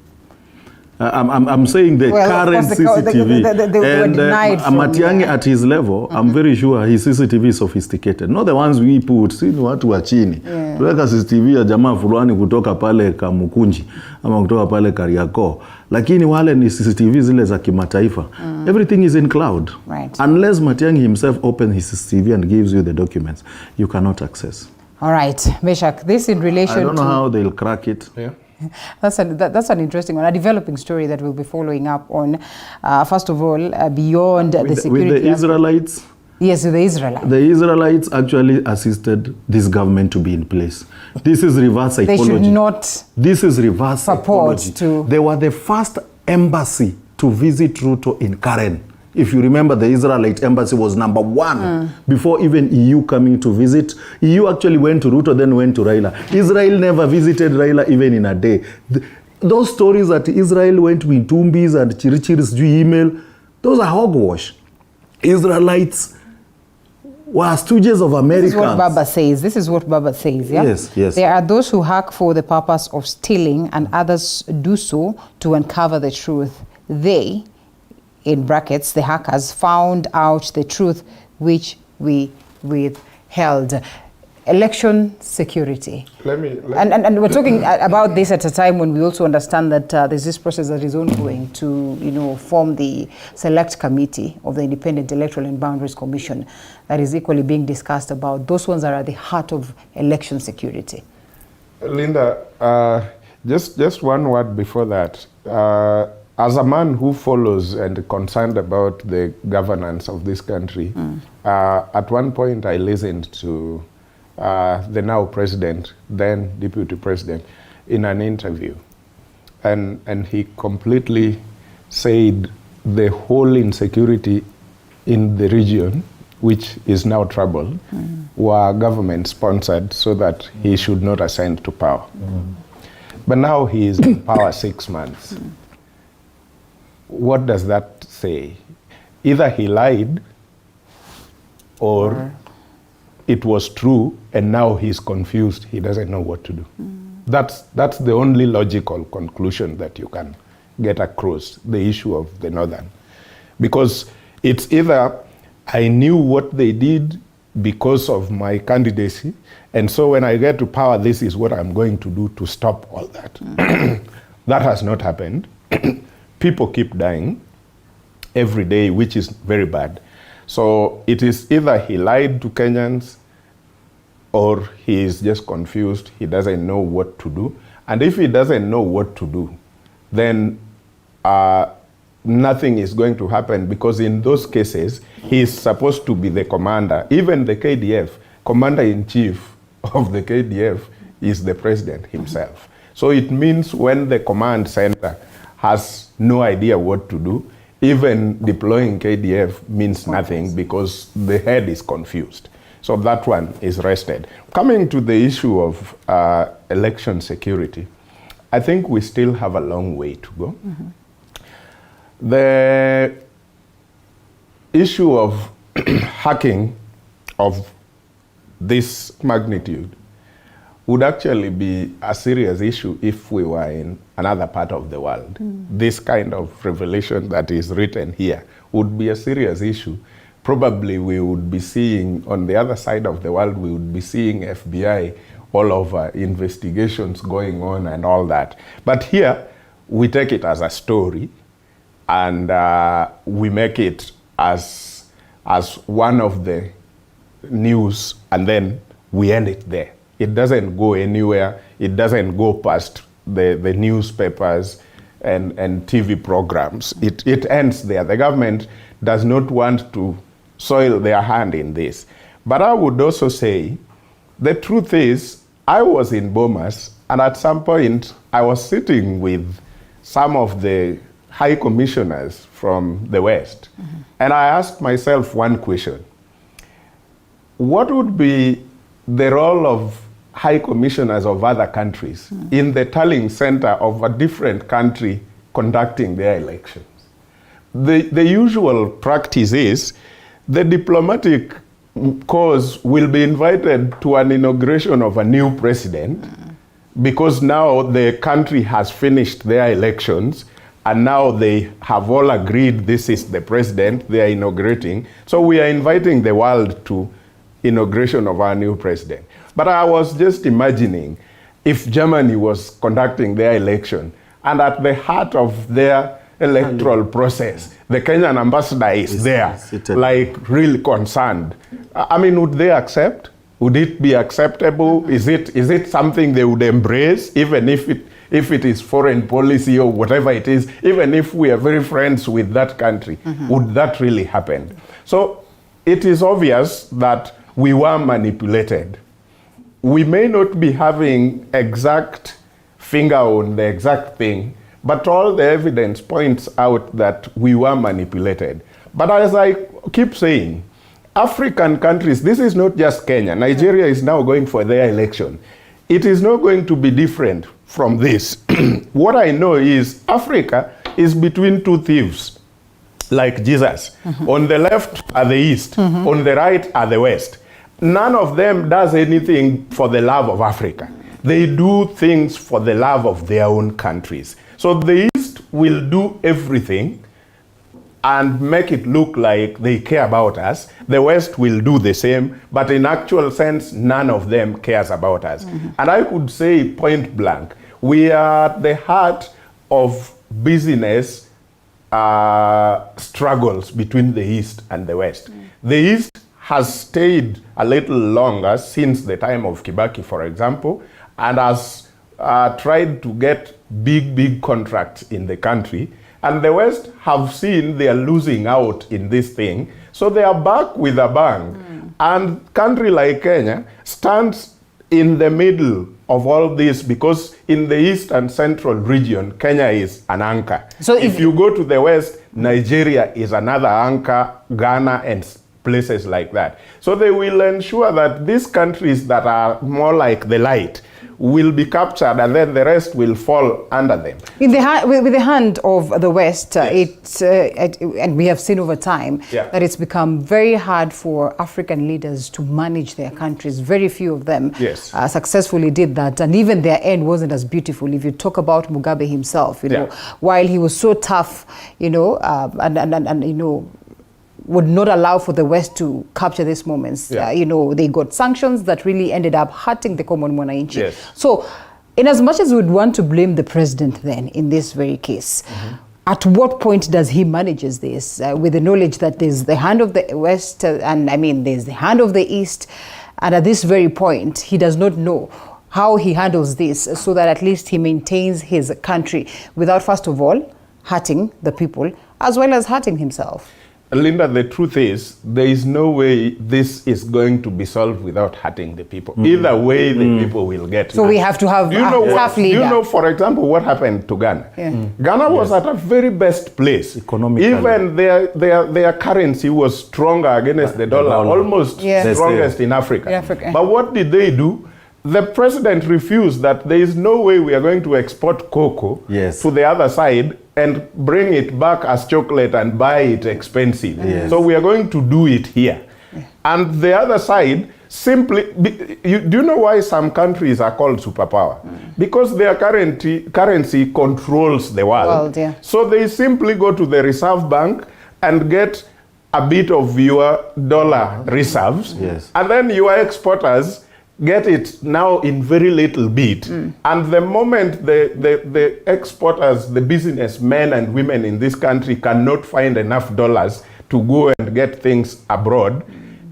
I'm saying the current CCTV, they were denied Matiang'i at his level, I'm very sure his CCTV is sophisticated. Not the ones we put, si ni watu wa chini. Tuweka CCTV ya jamaa fulani kutoka pale Kamukunji, ama kutoka pale Kariakoo. Lakini wale ni CCTV zile za kimataifa. Everything is in cloud. Right. Unless Matiang'i himself opens his CCTV and gives you the documents, you cannot access. All right, Meshach, this in relation to... I don't know how they'll crack it. Yeah. That's an interesting one, a developing story that we'll be following up on. First of all, beyond the security... With the Israelites, Yes, the Israelites. The Israelites actually assisted this government to be in place. This is reverse psychology. They should not This is reverse purport psychology. to... They were the first embassy to visit Ruto in Karen. If you remember, the Israelite embassy was number one before even EU coming to visit. EU actually went to Ruto, then went to Raila. Israel never visited Raila even in a day. Those stories that Israel went with Tumbis and Chirichiri's email, those are hogwash. Israelites were stooges of Americans. This is what Baba says. This is what Baba says, yeah? Yes, yes. There are those who hack for the purpose of stealing, and others do so to uncover the truth. They, in brackets, the hackers, found out the truth which we withheld. Election security. And we're talking about this at a time when we also understand that there's this process that is ongoing to, form the select committee of the Independent Electoral and Boundaries Commission that is equally being discussed about. Those ones are at the heart of election security. Linda, just one word before that. As a man who follows and concerned about the governance of this country, at one point I listened to the now president, then deputy president, in an interview. And he completely said the whole insecurity in the region, which is now troubled, were government sponsored so that he should not ascend to power. But now he is in power 6 months. What does that say? Either he lied or it was true and now he's confused. He doesn't know what to do. That's the only logical conclusion that you can get across the issue of the Northern. Because it's either I knew what they did because of my candidacy, and so when I get to power, this is what I'm going to do to stop all that. That has not happened. People keep dying every day, which is very bad. So it is either he lied to Kenyans or he is just confused. He doesn't know what to do. And if he doesn't know what to do, then nothing is going to happen, because in those cases, he is supposed to be the commander. Even the KDF, commander-in-chief of the KDF is the president himself. So it means when the command center has no idea what to do, even deploying KDF means nothing because the head is confused. So that one is rested. Coming to the issue of election security, I think we still have a long way to go. The issue of hacking of this magnitude would actually be a serious issue if we were in another part of the world. This kind of revelation that is written here would be a serious issue. Probably we would be seeing, on the other side of the world, we would be seeing FBI all over, investigations going on and all that. But here, we take it as a story, and we make it as one of the news, and then we end it there. It doesn't go anywhere. It doesn't go past the newspapers and TV programs. It ends there. The government does not want to soil their hand in this. But I would also say, the truth is, I was in Bomas, and at some point, I was sitting with some of the high commissioners from the West. And I asked myself one question. What would be the role of high commissioners of other countries in the tallying center of a different country conducting their elections? The usual practice is the diplomatic corps will be invited to an inauguration of a new president because now the country has finished their elections and now they have all agreed this is the president they are inaugurating. So we are inviting the world to inauguration of our new president. But I was just imagining if Germany was conducting their election and at the heart of their electoral process, the Kenyan ambassador is there, like really concerned. I mean, would they accept? Would it be acceptable? Is it something they would embrace, even if it is foreign policy or whatever it is, even if we are very friends with that country? Would that really happen? So it is obvious that we were manipulated. We may not be having exact finger on the exact thing, but all the evidence points out that we were manipulated. But as I keep saying, African countries, this is not just Kenya. Nigeria is now going for their election. It is not going to be different from this. What I know is Africa is between two thieves, like Jesus. On the left are the East, on the right are the West. None of them does anything for the love of Africa. They do things for the love of their own countries. So the East will do everything and make it look like they care about us. The West will do the same, but in actual sense, none of them cares about us. And I could say point blank, we are at the heart of business struggles between the East and the West. The East has stayed a little longer since the time of Kibaki, for example, and has tried to get big contracts in the country. And the West have seen they are losing out in this thing, so they are back with a bang. And country like Kenya stands in the middle of all this because in the East and Central region, Kenya is an anchor. So if you go to the West, Nigeria is another anchor, Ghana and places like that. So they will ensure that these countries that are more like the light will be captured and then the rest will fall under them. In the with the hand of the West, Yes. and we have seen over time that it's become very hard for African leaders to manage their countries. Very few of them successfully did that, and even their end wasn't as beautiful. If you talk about Mugabe himself, you know, while he was so tough, you know, and you know, would not allow for the West to capture these moments. You know, they got sanctions that really ended up hurting the common mwananchi. So, in as much as we would want to blame the president then in this very case, at what point does he manages this with the knowledge that there's the hand of the West and I mean there's the hand of the East, and at this very point he does not know how he handles this so that at least he maintains his country without first of all hurting the people as well as hurting himself? Linda, the truth is, there is no way this is going to be solved without hurting the people. Either way, the people will get So we have to have a tough leader. Do you know, for example, what happened to Ghana? Ghana was at a very best place. Economically. Even their currency was stronger against the dollar, almost strongest in Africa. But what did they do? The president refused that there is no way we are going to export cocoa to the other side and bring it back as chocolate and buy it expensive. So we are going to do it here. And the other side simply, do you know why some countries are called superpower? Because their currency controls the world. So they simply go to the Reserve Bank and get a bit of your dollar reserves. And then your exporters get it now in very little bit. And the moment the exporters, the businessmen and women in this country cannot find enough dollars to go and get things abroad,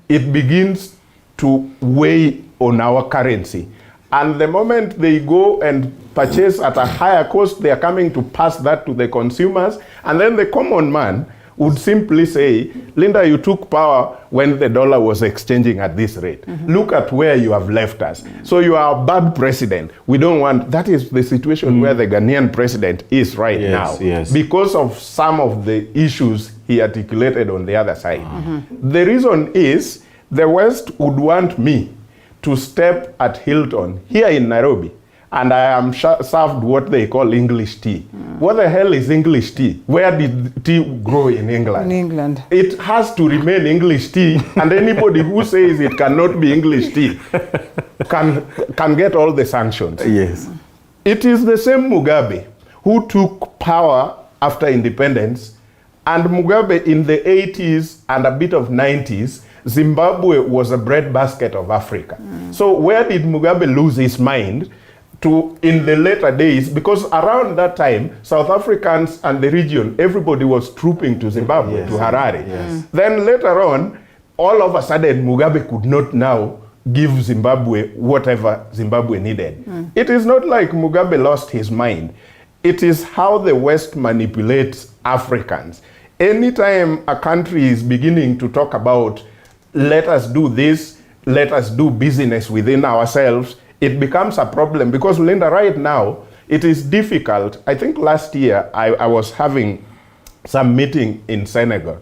it begins to weigh on our currency. And the moment they go and purchase at a higher cost, they are coming to pass that to the consumers. And then the common man would simply say, Linda, you took power when the dollar was exchanging at this rate. Look at where you have left us. So you are a bad president. We don't want, that is the situation where the Ghanaian president is right now. Because of some of the issues he articulated on the other side. The reason is, the West would want me to step at Hilton here in Nairobi and I am served what they call English tea. What the hell is English tea? Where did tea grow in England? In England. It has to remain English tea, and anybody who says it cannot be English tea can get all the sanctions. It is the same Mugabe who took power after independence, and Mugabe in the 80s and a bit of 90s, Zimbabwe was a breadbasket of Africa. So where did Mugabe lose his mind to in the later days? Because around that time, South Africans and the region, everybody was trooping to Zimbabwe, to Harare. Then later on, all of a sudden, Mugabe could not now give Zimbabwe whatever Zimbabwe needed. It is not like Mugabe lost his mind. It is how the West manipulates Africans. Anytime a country is beginning to talk about let us do this, let us do business within ourselves, it becomes a problem. Because, Linda, right now, it is difficult. I think last year I was having some meeting in Senegal.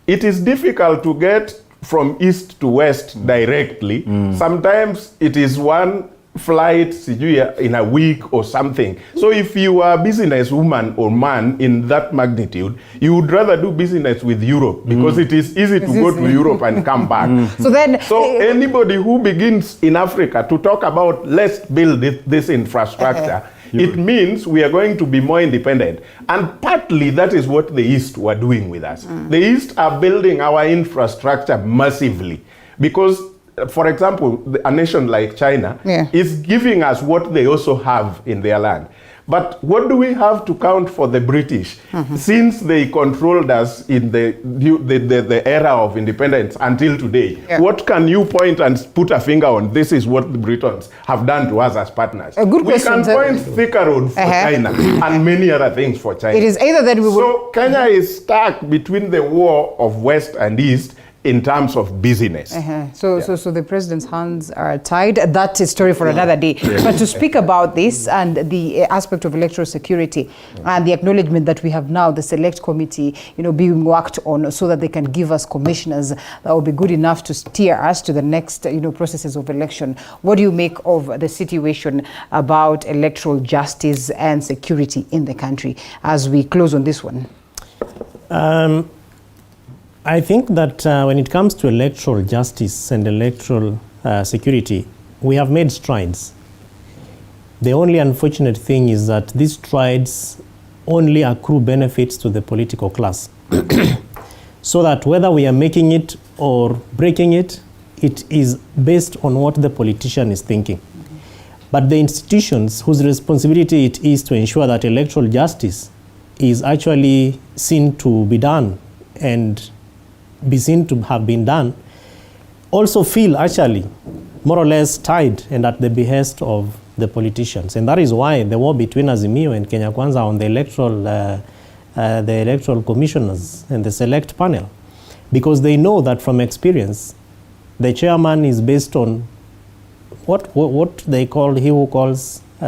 It is difficult to get from east to west directly. Sometimes it is one flight in a week or something. So if you are a businesswoman or man in that magnitude, you would rather do business with Europe because it is easy to go to Europe and come back. So anybody who begins in Africa to talk about let's build this infrastructure, it means we are going to be more independent. And partly that is what the East were doing with us. The East are building our infrastructure massively because, for example, a nation like China is giving us what they also have in their land. But what do we have to count for the British? Since they controlled us in the era of independence until today, what can you point and put a finger on? This is what the Britons have done to us as partners. A good question. We can point thicker road for China and many other things for China. It is either that we will... So Kenya is stuck between the war of West and East in terms of business. So the president's hands are tied. That is a story for another day. But to speak about this and the aspect of electoral security and the acknowledgement that we have now the select committee, being worked on so that they can give us commissioners that will be good enough to steer us to the next, processes of election. What do you make of the situation about electoral justice and security in the country as we close on this one? I think that when it comes to electoral justice and electoral security, we have made strides. The only unfortunate thing is that these strides only accrue benefits to the political class. So that whether we are making it or breaking it, it is based on what the politician is thinking. But the institutions whose responsibility it is to ensure that electoral justice is actually seen to be done and be seen to have been done, also feel actually more or less tied and at the behest of the politicians. And that is why the war between Azimio and Kenya Kwanza on the electoral commissioners and the select panel, because they know that from experience, the chairman is based on what they call, he who calls, he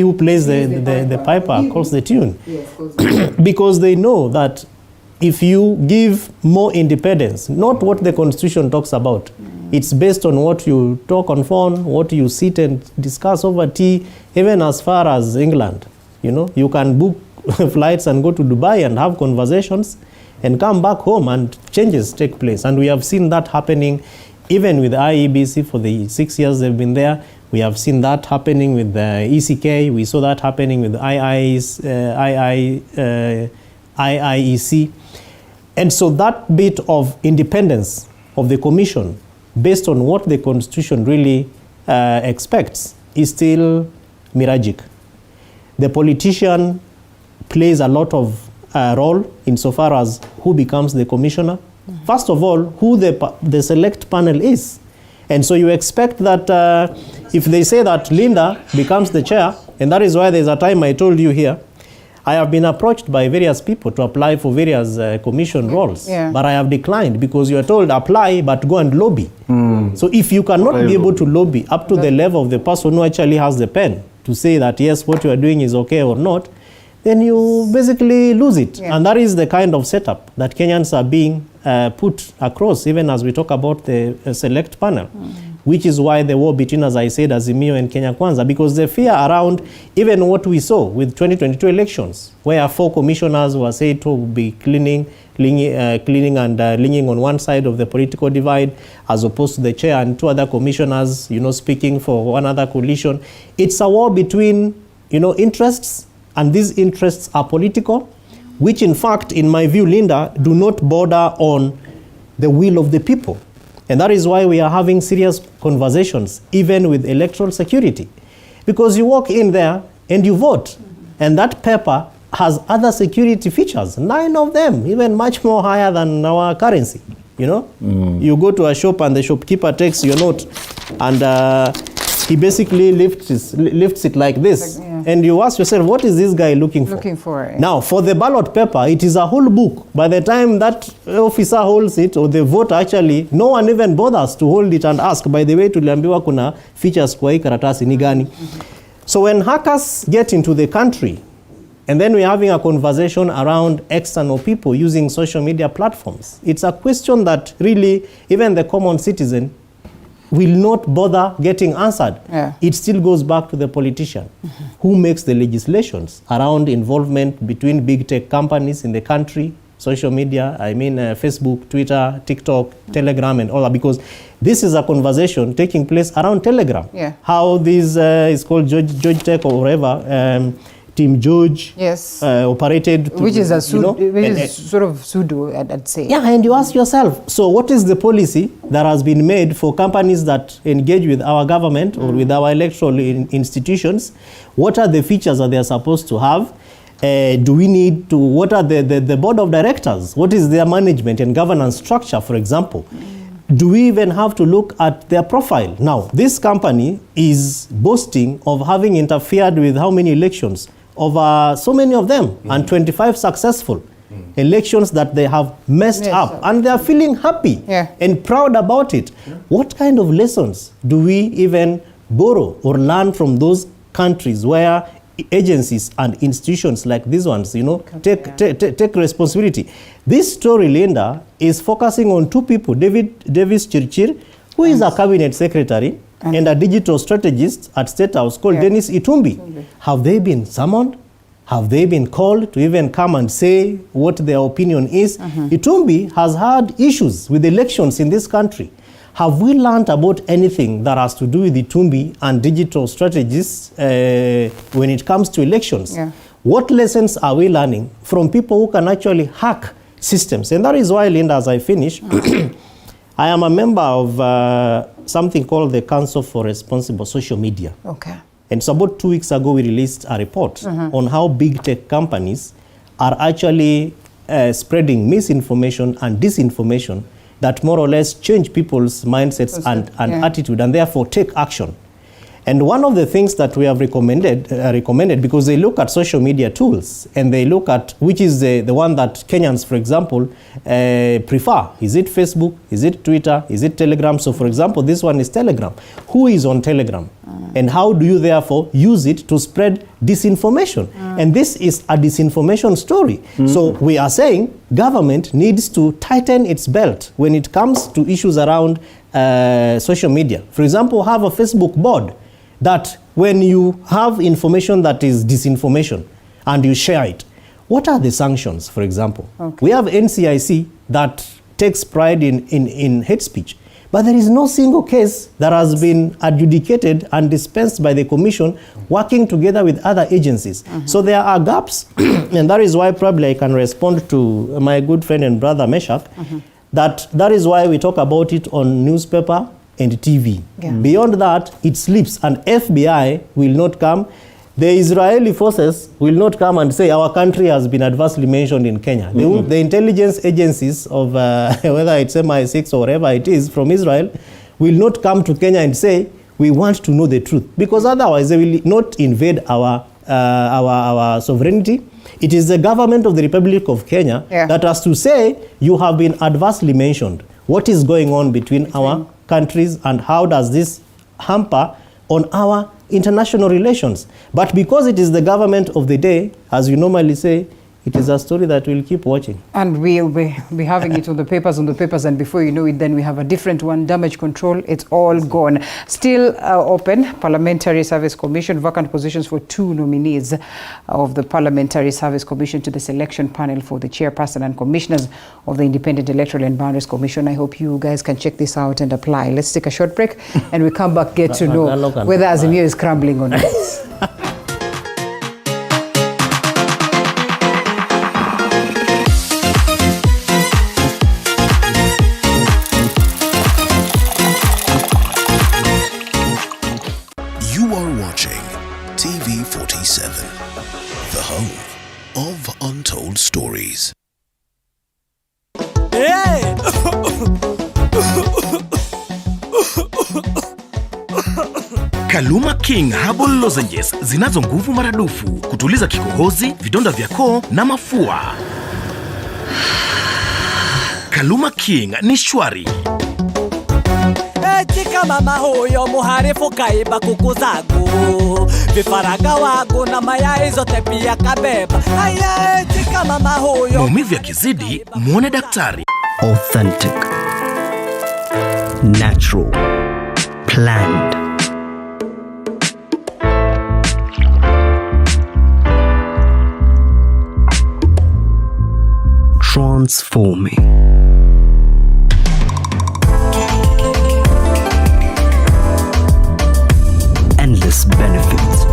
who plays the piper calls the tune. Because they know that if you give more independence, not what the Constitution talks about, it's based on what you talk on phone, what you sit and discuss over tea, even as far as England. You can book flights and go to Dubai and have conversations and come back home and changes take place. And we have seen that happening even with IEBC for the 6 years they've been there. We have seen that happening with the ECK. We saw that happening with IIEC. And so that bit of independence of the commission, based on what the Constitution really expects, is still miragic. The politician plays a lot of role insofar as who becomes the commissioner. First of all, who the select panel is. And so you expect that if they say that Linda becomes the chair, and that is why there's a time I told you here, I have been approached by various people to apply for various commission roles, but I have declined because you are told apply, but go and lobby. So if you cannot be able to lobby up to the level of the person who actually has the pen to say that yes, what you are doing is okay or not, then you basically lose it. And that is the kind of setup that Kenyans are being put across, even as we talk about the select panel. Which is why the war between, as I said, Azimio and Kenya Kwanza, because the fear around even what we saw with 2022 elections, where 4 commissioners were said to be cleaning and leaning on one side of the political divide, as opposed to the chair and 2 other commissioners, speaking for one other coalition. It's a war between, interests, and these interests are political, which in fact, in my view, Linda, do not border on the will of the people. And that is why we are having serious conversations, even with electoral security. Because you walk in there and you vote, and that paper has other security features, 9 of them, even much more higher than our currency. You go to a shop and the shopkeeper takes your note, and he basically lifts it like this, And you ask yourself, what is this guy looking for? Now, for the ballot paper, it is a whole book. By the time that officer holds it, or the voter actually, no one even bothers to hold it and ask, by the way, tuliambiwa kuna features kwa hii karatasi ni gani? So when hackers get into the country, and then we're having a conversation around external people using social media platforms, it's a question that really even the common citizen will not bother getting answered. It still goes back to the politician who makes the legislations around involvement between big tech companies in the country, social media, I mean Facebook, Twitter, TikTok, Telegram, and all that, because this is a conversation taking place around Telegram. How this is called George Tech or whatever, Team George operated. Which is a sort of pseudo, I'd say. Yeah, and you ask yourself, so what is the policy that has been made for companies that engage with our government or with our electoral institutions? What are the features that they are supposed to have? Do we need to, what are the board of directors? What is their management and governance structure, for example? Do we even have to look at their profile? Now, this company is boasting of having interfered with how many elections? Over so many of them, and 25 successful elections that they have messed up. And they are feeling happy and proud about it. What kind of lessons do we even borrow or learn from those countries where agencies and institutions like these ones, take responsibility? This story, Linda, is focusing on two people, Davis Chirchir, who is a cabinet secretary, and a digital strategist at State House called Dennis Itumbi. Have they been summoned? Have they been called to even come and say what their opinion is? Itumbi has had issues with elections in this country. Have we learned about anything that has to do with Itumbi and digital strategists when it comes to elections? What lessons are we learning from people who can actually hack systems? And that is why, Linda, as I finish, I am a member of something called the Council for Responsible Social Media. And so about 2 weeks ago, we released a report on how big tech companies are actually spreading misinformation and disinformation that more or less change people's mindsets and attitude, and therefore take action. And one of the things that we have recommended, because they look at social media tools, and they look at which is the one that Kenyans, for example, prefer. Is it Facebook? Is it Twitter? Is it Telegram? So, for example, this one is Telegram. Who is on Telegram? And how do you therefore use it to spread disinformation? And this is a disinformation story. So we are saying government needs to tighten its belt when it comes to issues around social media. For example, have a Facebook board that when you have information that is disinformation and you share it, what are the sanctions, for example? We have NCIC that takes pride in hate speech, but there is no single case that has been adjudicated and dispensed by the commission working together with other agencies. So there are gaps, and that is why probably I can respond to my good friend and brother Meshach, that is why we talk about it on newspaper and TV. Beyond that, it sleeps, and FBI will not come. The Israeli forces will not come and say our country has been adversely mentioned in Kenya. The intelligence agencies of whether it's MI6 or whatever it is from Israel will not come to Kenya and say we want to know the truth, because otherwise they will not invade our sovereignty. It is the government of the Republic of Kenya that has to say you have been adversely mentioned. What is going on between our countries, and how does this hamper on our international relations? But because it is the government of the day, as you normally say, it is a story that we'll keep watching. And we'll be having it on the papers, and before you know it, then we have a different one, damage control, it's all gone. Still open, Parliamentary Service Commission, vacant positions for 2 nominees of the Parliamentary Service Commission to the selection panel for the chairperson and commissioners of the Independent Electoral and Boundaries Commission. I hope you guys can check this out and apply. Let's take a short break, and we come back, get to know whether Azimio is crumbling or not. TV 47, the home of untold stories. Kaluma King Herbal Lozenges zinazo nguvu maradufu kutuliza kikohozi, vidonda vya koo na mafua. Kaluma King ni shwari. Chika mama huyo muharifu kaiba kuku zangu, vifaranga wangu na mayai zote pia kabeba. Aya, chika mama huyo. Maumivu yakizidi, muone daktari. Authentic, natural, planned. Transforming. Endless benefits.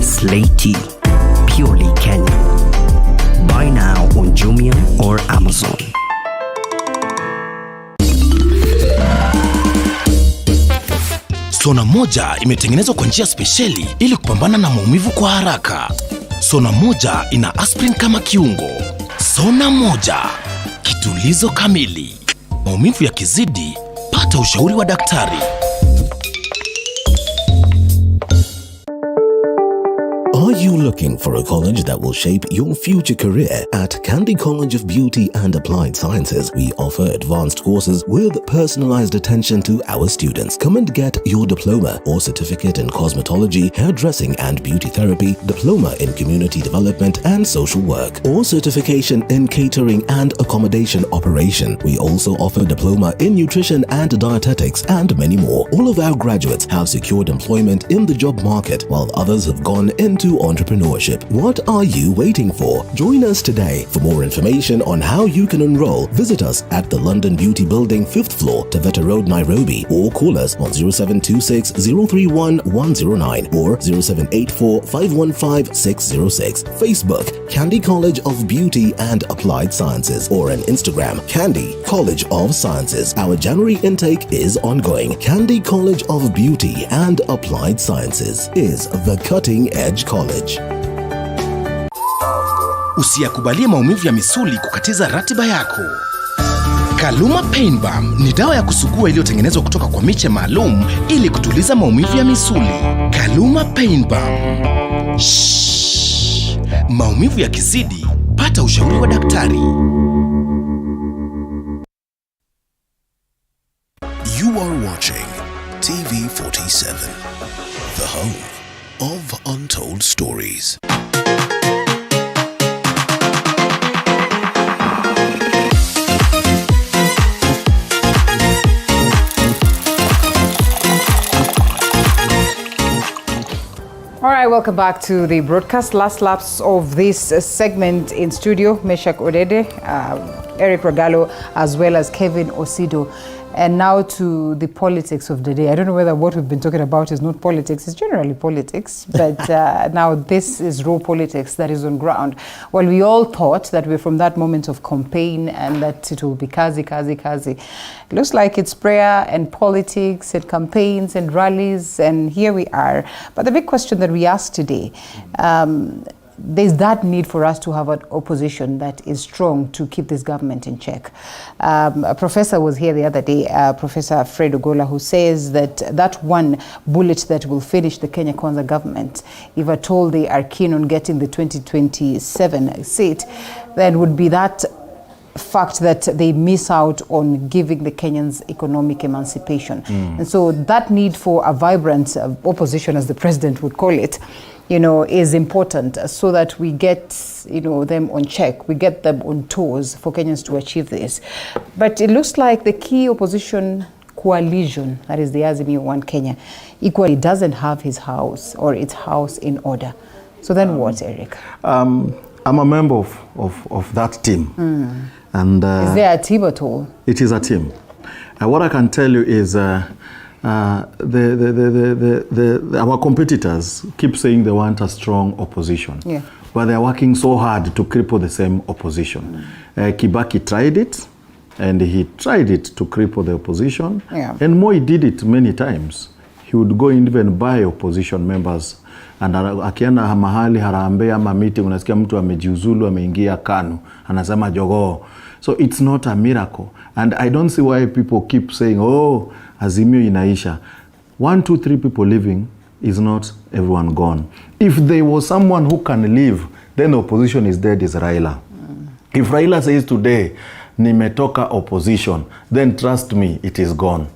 Slaty, purely Kenyan. Buy now on Jumia or Amazon. Sona moja imetengenezwa kwa njia spesheli ili kupambana na maumivu kwa haraka. Sona moja ina aspirin kama kiungo. Sona moja, kitulizo kamili. Maumivu yakizidi, pata ushauri wa daktari. Are you looking for a college that will shape your future career? At Candy College of Beauty and Applied Sciences, we offer advanced courses with personalized attention to our students. Come and get your diploma or certificate in cosmetology, hairdressing and beauty therapy, diploma in community development and social work, or certification in catering and accommodation operation. We also offer diploma in nutrition and dietetics and many more. All of our graduates have secured employment in the job market, while others have gone into entrepreneurship. What are you waiting for? Join us today. For more information on how you can enroll, visit us at the London Beauty Building, 5th floor, Taveta Road, Nairobi, or call us on 0726 031 109 or 0784 515 606. Facebook, Candy College of Beauty and Applied Sciences, or on Instagram, Candy College of Sciences. Our January intake is ongoing. Candy College of Beauty and Applied Sciences is the cutting edge college. Usiyakubalie maumivu ya misuli kukatiza ratiba yako. Kaluma Pain Balm ni dawa ya kusugua iliyotengenezwa kutoka kwa miche maalum ili kutuliza maumivu ya misuli. Kaluma Pain Balm. Shhh. Maumivu yakizidi, pata ushauri wa daktari. You are watching TV47, the home of untold stories. All right, welcome back to the broadcast. Last laps of this segment in studio, Meshach Odede, Eric Ragalo, as well as Kevin Osido. And now to the politics of the day. I don't know whether what we've been talking about is not politics. It's generally politics. But now this is raw politics that is on ground. Well, we all thought that we're from that moment of campaign and that it will be kazi. It looks like it's prayer and politics and campaigns and rallies. And here we are. But the big question that we asked today, there's that need for us to have an opposition that is strong to keep this government in check. A professor was here the other day, Professor Fred Ogola, who says that that one bullet that will finish the Kenya Kwanza government, if at all they are keen on getting the 2027 seat, then would be that fact that they miss out on giving the Kenyans economic emancipation. And so that need for a vibrant opposition, as the president would call it, is important so that we get, them on check, we get them on toes for Kenyans to achieve this. But it looks like the key opposition coalition, that is the Azimio One Kenya, equally doesn't have his house or its house in order. So then what, Eric? I'm a member of that team. And is there a team at all? It is a team. What I can tell you is our competitors keep saying they want a strong opposition, but they're working so hard to cripple the same opposition. Kibaki tried it, and he tried it to cripple the opposition, and Moi did it many times. He would go and even buy opposition members, and akienda mahali harambee ama meeting, unasikia mtu amejiuzulu ameingia KANU, anasema jogoo. So it's not a miracle. And I don't see why people keep saying, oh, Azimio inaisha. 1, 2, 3 people living is not everyone gone. If there was someone who can live, then the opposition is dead, is Raila. If Raila says today, nimetoka opposition, then trust me, it is gone.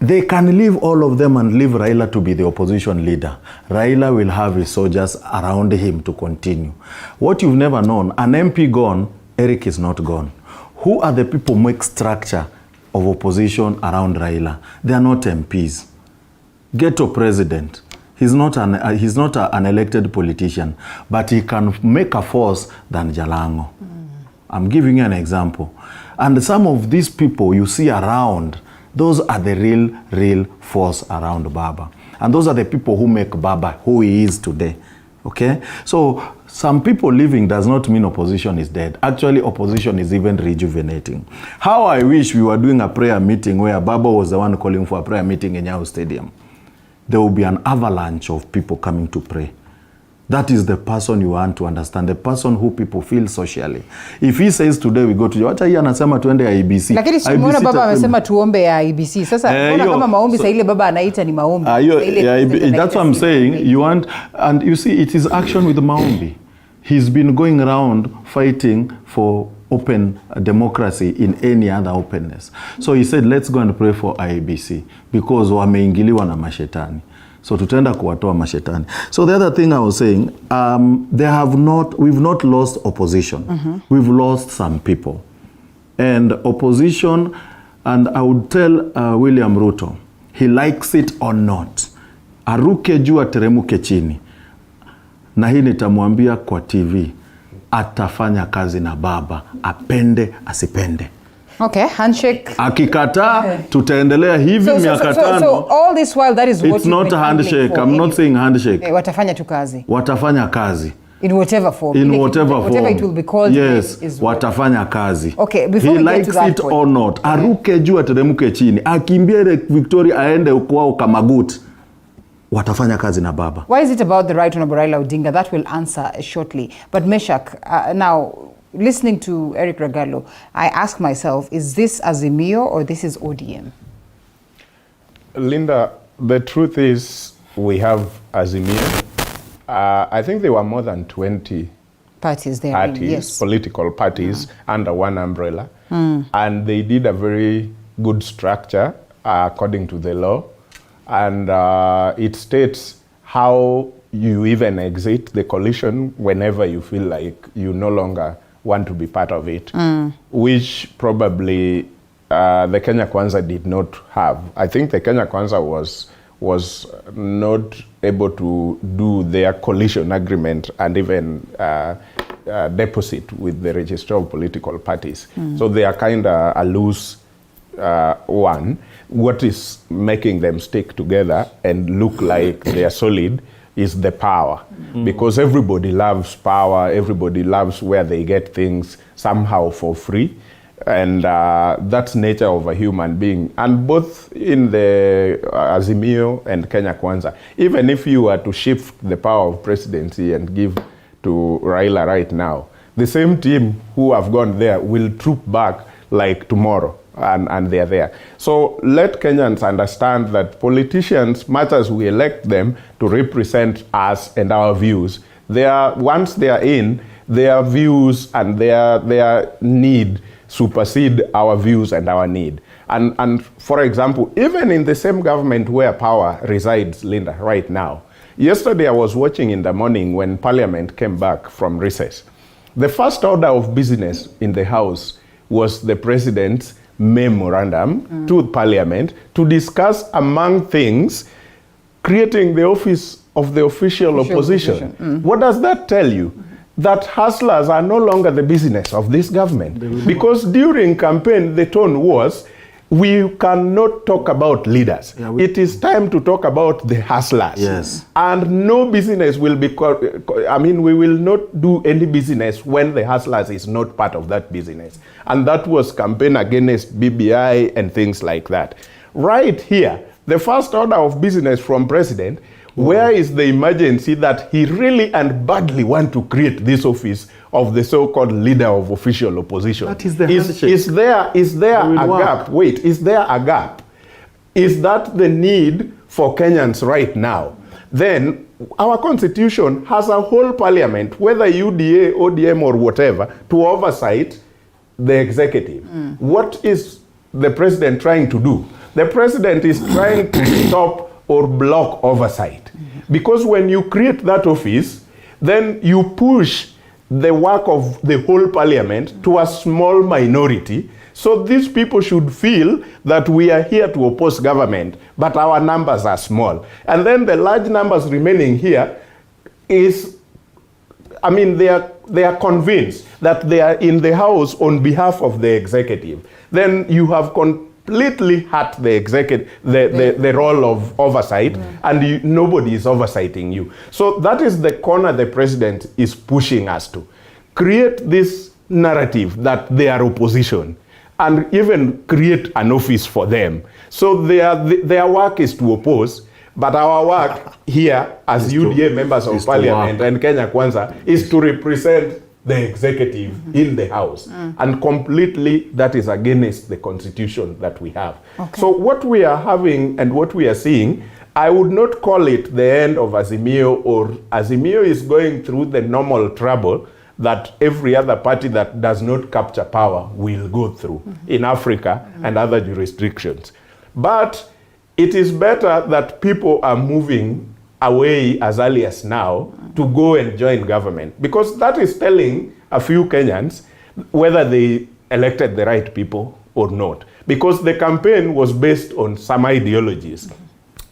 They can leave all of them and leave Raila to be the opposition leader. Raila will have his soldiers around him to continue. What you've never known, an MP gone, Eric is not gone. Who are the people who make structure of opposition around Raila? They are not MPs. Ghetto president. He's not an elected politician, but he can make a force than Jalango. I'm giving you an example. And some of these people you see around, those are the real force around Baba. And those are the people who make Baba who he is today. Okay? So some people living does not mean opposition is dead. Actually, opposition is even rejuvenating. How I wish we were doing a prayer meeting where Baba was the one calling for a prayer meeting in Nyayo Stadium. There will be an avalanche of people coming to pray. That is the person you want to understand, the person who people feel socially. If he says today we go to wacha hii anasema tuende ya IBC. Lakini simuona baba amesema tuombe ya IBC. Sasa mbona kama maombi sa ile baba anaita ni maombi. That's what I'm saying. You want, and you see it is action with maombi. He's been going around fighting for open democracy in any other openness. So he said, let's go and pray for IBC because wameingiliwa na mashetani. So tutaenda kuwatoa mashetani. So the other thing I was saying, we've not lost opposition. We've lost some people. And opposition, and I would tell William Ruto, he likes it or not. Aruke juu ateremuke chini. Na hii nitamwambia kwa TV, atafanya kazi na Baba, apende asipende. Okay, handshake. Akikataa, tutaendelea hivi miaka tano. So all this while that is what it's not a handshake. I'm not saying handshake. Watafanya tu kazi. Watafanya kazi. In whatever form. In whatever form. Whatever it will be called. Yes, watafanya kazi. Okay, before he likes it point, or not. Aruke juu ateremuke chini. Akimbie Victoria aende kwao Kamagut. Watafanya kazi na Baba. Why is it about the right honorable Raila Odinga? That will answer shortly. But Meshach, now listening to Eric Ragalo, I ask myself, is this Azimio or this is ODM? Linda, the truth is we have Azimio. I think there were more than 20 parties there. Yes. Political parties under one umbrella. And they did a very good structure according to the law. And it states how you even exit the coalition whenever you feel like you no longer want to be part of it, which probably the Kenya Kwanza did not have. I think the Kenya Kwanza was not able to do their coalition agreement and even deposit with the Register of Political Parties. So they are kind of a loose one. What is making them stick together and look like they are solid is the power. Because everybody loves power, everybody loves where they get things somehow for free. And that's nature of a human being. And both in the Azimio and Kenya Kwanza, even if you were to shift the power of presidency and give to Raila right now, the same team who have gone there will troop back like tomorrow. And they're there. So let Kenyans understand that politicians, much as we elect them to represent us and our views, once they are in, their views and their need supersede our views and our need. And for example, even in the same government where power resides, Linda, right now, yesterday I was watching in the morning when Parliament came back from recess. The first order of business in the House was the President's memorandum to Parliament to discuss, among things, creating the office of the official opposition. What does that tell you? That hustlers are no longer the business of this government. Because during campaign, the tone was, we cannot talk about leaders. It is time to talk about the hustlers. Yes. And no business will be, we will not do any business when the hustlers is not part of that business. And that was campaign against BBI and things like that. Right here, the first order of business from President Where is the emergency that he really and badly want to create this office of the so-called leader of official opposition? That is the is there a gap? Wait, is there a gap? Is that the need for Kenyans right now? Then our constitution has a whole parliament, whether UDA, ODM or whatever, to oversight the executive. What is the president trying to do? The president is trying to stop or block oversight. Because when you create that office, then you push the work of the whole parliament to a small minority. So these people should feel that we are here to oppose government, but our numbers are small. And then the large numbers remaining here is, I mean, they are convinced that they are in the house on behalf of the executive. Then you have completely hurt the executive, the role of oversight, and nobody is oversighting you. So that is the corner the president is pushing us to. Create this narrative that they are opposition, and even create an office for them. So their work is to oppose, but our work here as UDA members of parliament and Kenya Kwanza is to represent the executive in the house. And completely that is against the constitution that we have. Okay. So what we are having and what we are seeing, I would not call it the end of Azimio, or Azimio is going through the normal trouble that every other party that does not capture power will go through in Africa and other jurisdictions. But it is better that people are moving away as early as now to go and join government, because that is telling a few Kenyans whether they elected the right people or not. Because the campaign was based on some ideologies.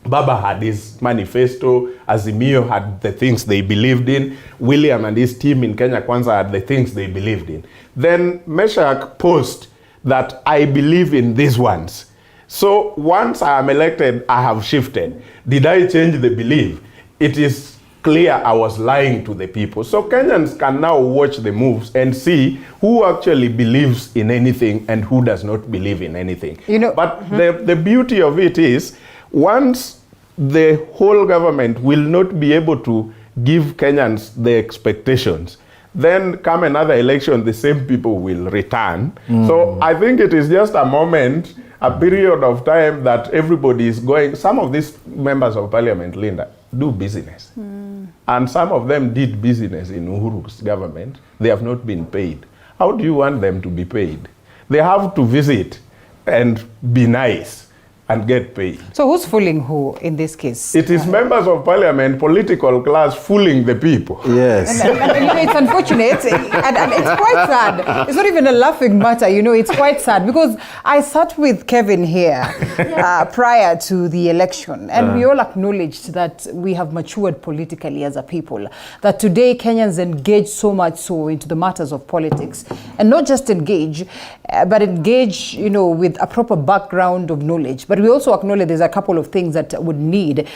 Baba had his manifesto, Azimio had the things they believed in, William and his team in Kenya Kwanza had the things they believed in. Then Meshach posed that I believe in these ones. So once I am elected, I have shifted. Did I change the belief? It is clear I was lying to the people. So Kenyans can now watch the moves and see who actually believes in anything and who does not believe in anything. You know, but the beauty of it is, once the whole government will not be able to give Kenyans the expectations, then come another election, the same people will return. So I think it is just a moment, a period of time that everybody is going. Some of these members of parliament, Linda, do business. And some of them did business in Uhuru's government. They have not been paid. How do you want them to be paid? They have to visit and be nice and get paid. So who's fooling who in this case? It is members of parliament, political class, fooling the people. Yes. And you know, it's unfortunate and it's quite sad. It's not even a laughing matter, you know, it's quite sad, because I sat with Kevin here prior to the election, and we all acknowledged that we have matured politically as a people, that today Kenyans engage so much so into the matters of politics, and not just engage, but engage, you know, with a proper background of knowledge. But we also acknowledge there's a couple of things that would need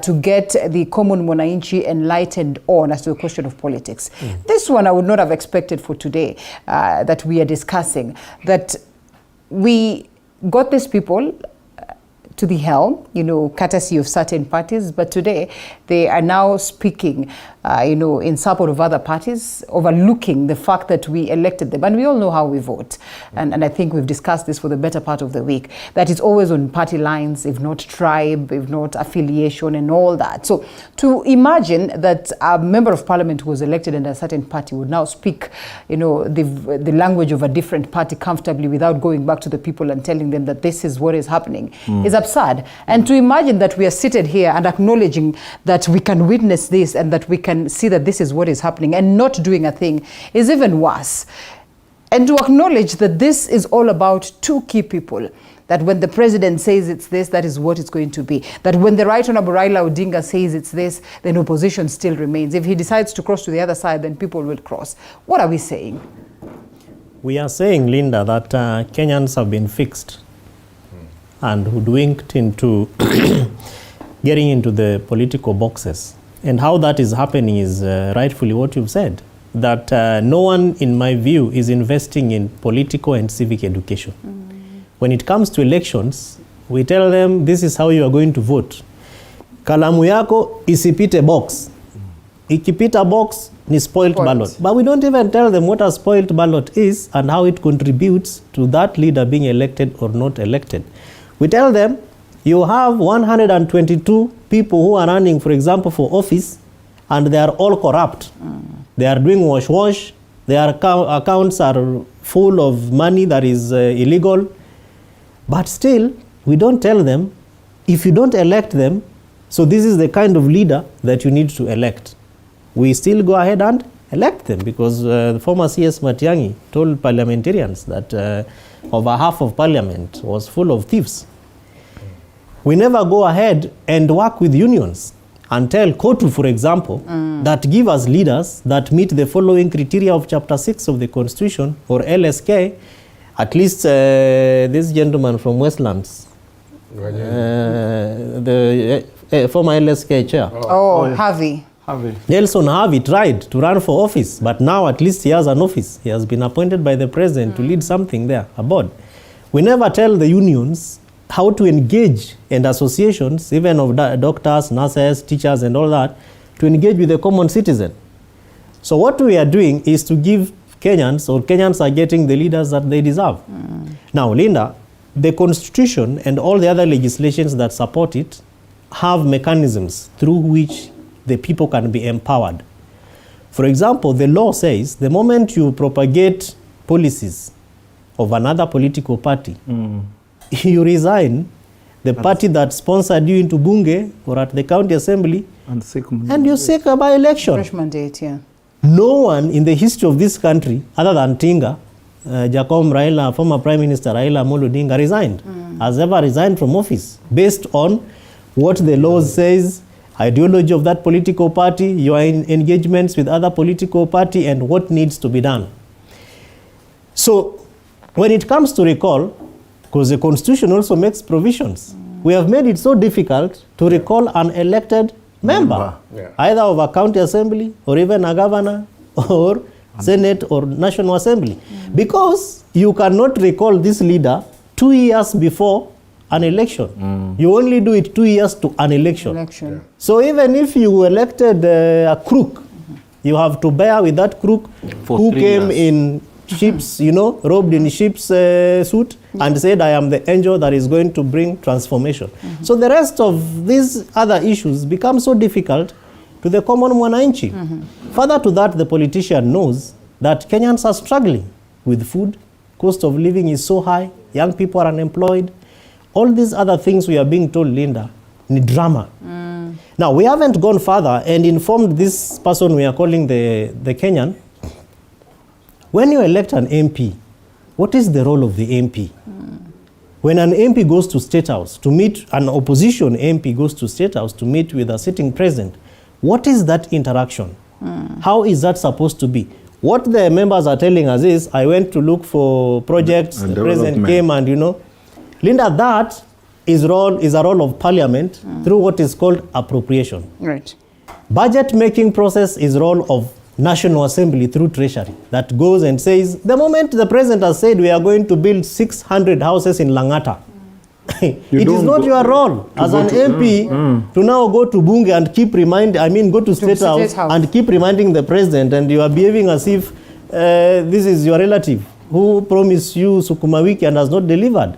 to get the common mwananchi enlightened on as to the question of politics. This one I would not have expected for today that we are discussing, that we got these people to the helm, you know, courtesy of certain parties, but today they are now speaking, you know, in support of other parties, overlooking the fact that we elected them. And we all know how we vote. And I think we've discussed this for the better part of the week, that it's always on party lines, if not tribe, if not affiliation and all that. So to imagine that a member of parliament who was elected in a certain party would now speak, you know, the language of a different party comfortably without going back to the people and telling them that this is what is happening is absurd. And to imagine that we are seated here and acknowledging that we can witness this and that we can see that this is what is happening and not doing a thing is even worse. And to acknowledge that this is all about two key people, that when the president says it's this, that is what it's going to be. That when the Right Honorable Raila Odinga says it's this, then opposition still remains. If he decides to cross to the other side, then people will cross. What are we saying? We are saying, Linda, that Kenyans have been fixed and hoodwinked into getting into the political boxes. And how that is happening is rightfully what you've said, that no one, in my view, is investing in political and civic education. When it comes to elections, we tell them this is how you are going to vote. kalamu yako isipite box. Ikipita box ni spoiled ballot. But we don't even tell them what a spoiled ballot is and how it contributes to that leader being elected or not elected. We tell them you have 122 people who are running, for example, for office, and they are all corrupt. They are doing wash. Their accounts are full of money that is illegal. But still, we don't tell them, if you don't elect them, so this is the kind of leader that you need to elect. We still go ahead and elect them because the former CS Matiang'i told parliamentarians that over half of parliament was full of thieves. We never go ahead and work with unions and tell KOTU, for example, that give us leaders that meet the following criteria of Chapter 6 of the Constitution, or LSK. At least this gentleman from Westlands, the former LSK chair. Harvey. Nelson Harvey tried to run for office, but now at least he has an office. He has been appointed by the president to lead something there, a board. We never tell the unions how to engage, and associations, even of doctors, nurses, teachers, and all that, to engage with the common citizen. So what we are doing is to give Kenyans, or Kenyans are getting the leaders that they deserve. Now, Linda, the Constitution and all the other legislations that support it have mechanisms through which the people can be empowered. For example, the law says the moment you propagate policies of another political party, you resign the party that sponsored you into Bunge or at the county assembly, and you seek a by-election. Fresh mandate, yeah. No one in the history of this country, other than Tinga, Jacob Raila, former Prime Minister Raila Amolo Odinga, resigned, has ever resigned from office based on what the law says, ideology of that political party, your engagements with other political party, and what needs to be done. So when it comes to recall, because the Constitution also makes provisions, we have made it so difficult to recall an elected member, either of a county assembly or even a governor or Senate or National Assembly, because you cannot recall this leader 2 years before an election. You only do it 2 years to an election. So even if you elected a crook, you have to bear with that crook who came in sheep's, robed in sheep's suit and said, I am the angel that is going to bring transformation. So the rest of these other issues become so difficult to the common mwananchi. Further to that, the politician knows that Kenyans are struggling with food, cost of living is so high, young people are unemployed. All these other things we are being told, Linda, need drama. Now, we haven't gone further and informed this person we are calling the Kenyan. When you elect an MP, what is the role of the MP? When an MP goes to State House to meet, an opposition MP goes to State House to meet with a sitting president, what is that interaction? How is that supposed to be? What the members are telling us is, I went to look for projects, the president came and, Linda, that is a role of parliament through what is called appropriation. Right. Budget making process is role of National Assembly through Treasury that goes and says, the moment the president has said we are going to build 600 houses in Langata, it is not your role as an MP to now go to Bunge and keep go to State House and keep reminding the president, and you are behaving as if this is your relative who promised you Sukuma Wiki and has not delivered.